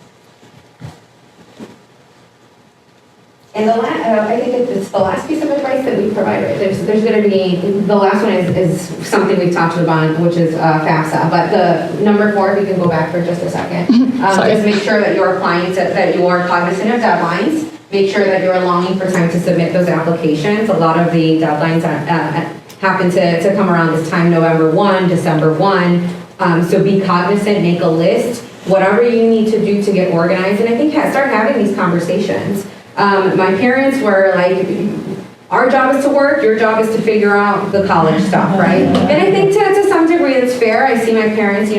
And I think it's the last piece of advice that we provide. There's going to be, the last one is something we've talked about, which is FAFSA. But the number 4, if you can go back for just a second, is make sure that you're applying that you are cognizant of deadlines. Make sure that you're allowing for time to submit those applications. A lot of the deadlines happen to come around this time, November 1, December 1. So be cognizant, make a list, whatever you need to do to get organized. And I think start having these conversations. My parents were like, our job is to work, your job is to figure out the college stuff, right? And I think to some degree it's fair. I see my parents,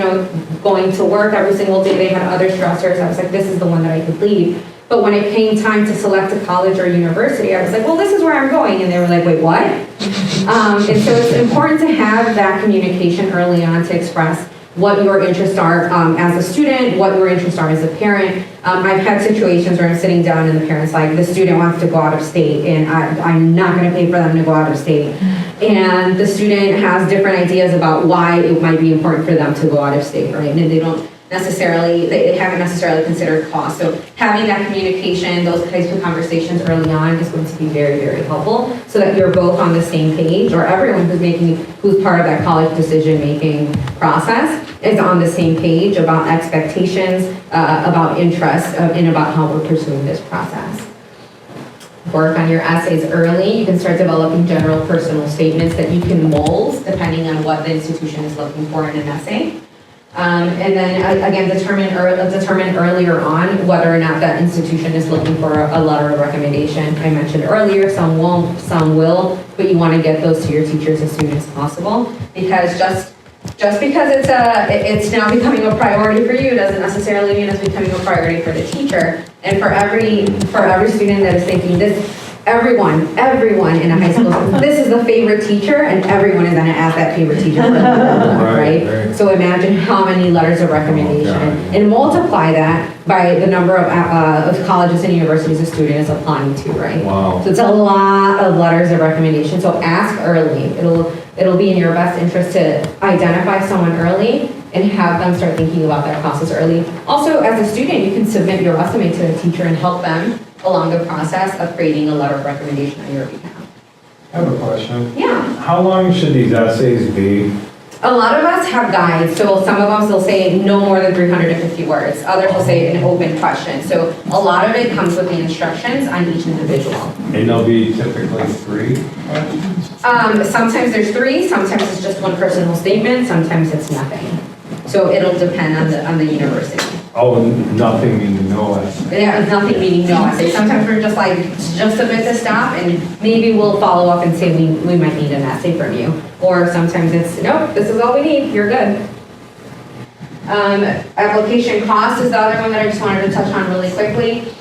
going to work every single day. They had other stressors. I was like, this is the one that I could leave. But when it came time to select a college or university, I was like, well, this is where I'm going. And they were like, wait, what? And so it's important to have that communication early on to express what your interests are as a student, what your interests are as a parent. I've had situations where I'm sitting down and the parent's like, the student wants to go out of state and I'm not gonna pay for them to go out of state. And the student has different ideas about why it might be important for them to go out of state, right? And they haven't necessarily considered cost. So having that communication, those types of conversations early on is going to be very, very helpful so that you're both on the same page, or everyone who's part of that college decision-making process is on the same page about expectations, about interests, and about how we're pursuing this process. Work on your essays early. You can start developing general personal statements that you can mold depending on what the institution is looking for in an essay. And then again, determine earlier on whether or not that institution is looking for a letter of recommendation. I mentioned earlier, some won't, some will, but you want to get those to your teachers as soon as possible, because just because it's now becoming a priority for you doesn't necessarily mean it's becoming a priority for the teacher. And for every student that is thinking this, everyone in a high school, this is the favorite teacher, and everyone is going to ask that favorite teacher for right? So imagine how many letters of recommendation, and multiply that by the number of colleges and universities a student is applying to, right? Wow. So it's a lot of letters of recommendation. So ask early. It'll be in your best interest to identify someone early and have them start thinking about that process early. Also, as a student, you can submit your resume to a teacher and help them along the process of creating a letter of recommendation on your behalf. I have a question. Yeah. How long should these essays be? A lot of us have guides, so some of us will say no more than 350 words. Others will say an open question. So a lot of it comes with the instructions on each individual. And they'll be typically 3? Sometimes there's 3, sometimes it's just one personal statement, sometimes it's nothing. So it'll depend on the university. Oh, nothing meaning no essay. Yeah, nothing meaning no essay. Sometimes we're just like, just submit the stuff and maybe we'll follow up and say we might need an essay from you. Or sometimes it's, nope, this is all we need, you're good. Application cost is the other one that I just wanted to touch on really quickly.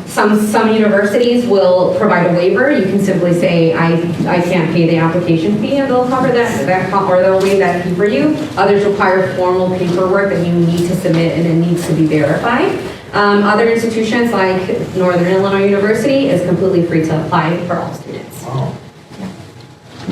Some universities will provide a waiver. You can simply say, I can't pay the application fee, and they'll cover that or they'll waive that fee for you. Others require formal paperwork that you need to submit and it needs to be verified. Other institutions like Northern Illinois University is completely free to apply for all students. Wow.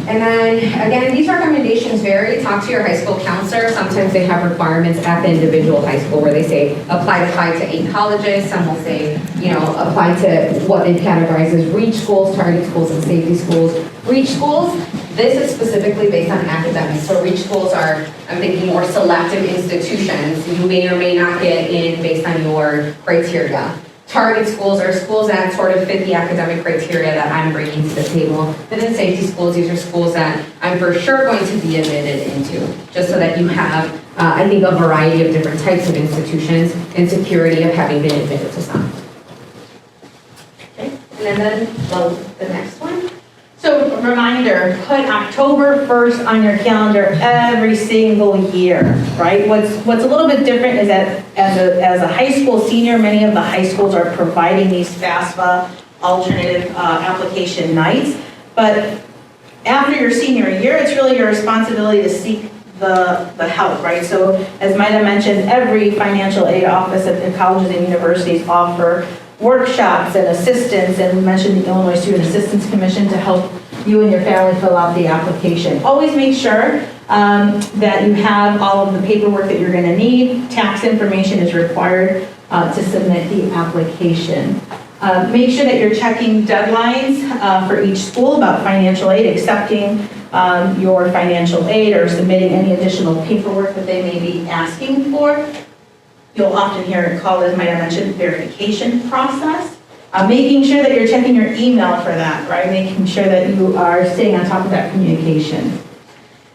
And then, again, these recommendations vary. Talk to your high school counselor. Sometimes they have requirements at the individual high school where they say apply to 8 colleges. Some will say, apply to what they categorize as reach schools, target schools, and safety schools. Reach schools, this is specifically based on academics. So reach schools are, I'm thinking, more selective institutions. You may or may not get in based on your criteria. Target schools are schools that sort of fit the academic criteria that I'm bringing to the table. And then safety schools, these are schools that I'm for sure going to be admitted into, just so that you have, I think, a variety of different types of institutions and security of having been admitted to some. Okay, and then the next one. So reminder, put October 1st on your calendar every single year, right? What's a little bit different is that as a high school senior, many of the high schools are providing these FAFSA alternative application nights. But after your senior year, it's really your responsibility to seek the help, right? So as Maida mentioned, every financial aid office at the colleges and universities offer workshops and assistance, and we mentioned the Illinois Student Assistance Commission to help you and your family fill out the application. Always make sure that you have all of the paperwork that you're going to need. Tax information is required to submit the application. Make sure that you're checking deadlines for each school about financial aid, accepting your financial aid or submitting any additional paperwork that they may be asking for. You'll often hear it called, as Maida mentioned, verification process. Making sure that you're checking your email for that, right? Making sure that you are staying on top of that communication.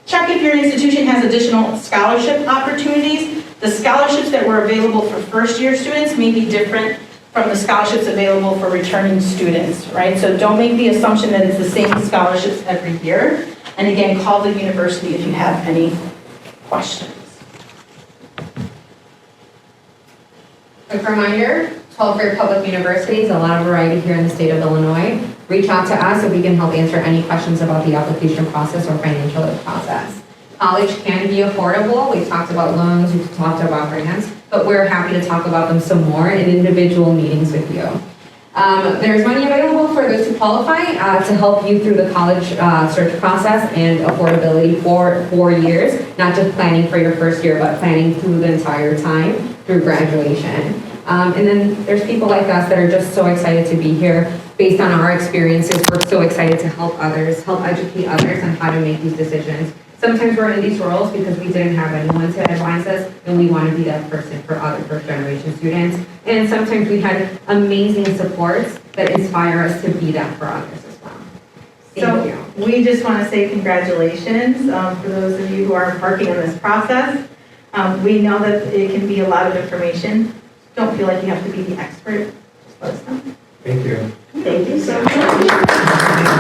Check if your institution has additional scholarship opportunities. The scholarships that were available for first-year students may be different from the scholarships available for returning students, right? So don't make the assumption that it's the same scholarships every year. And again, call the university if you have any questions. Quick reminder, 12 great public universities, a lot of variety here in the state of Illinois. Reach out to us if we can help answer any questions about the application process or financial aid process. College can be affordable. We've talked about loans, we've talked about grants, but we're happy to talk about them some more in individual meetings with you. There's money available for those who qualify to help you through the college search process and affordability for 4 years, not just planning for your first year, but planning through the entire time through graduation. And then there's people like us that are just so excited to be here. Based on our experiences, we're so excited to help others, help educate others on how to make these decisions. Sometimes we're in these roles because we didn't have anyone to advise us, and we want to be that person for other first-generation students. And sometimes we had amazing supports that inspire us to be that for others as well. Thank you. So we just want to say congratulations for those of you who are embarking on this process. We know that it can be a lot of information. Don't feel like you have to be the expert. Just let us know. Thank you. Thank you so much.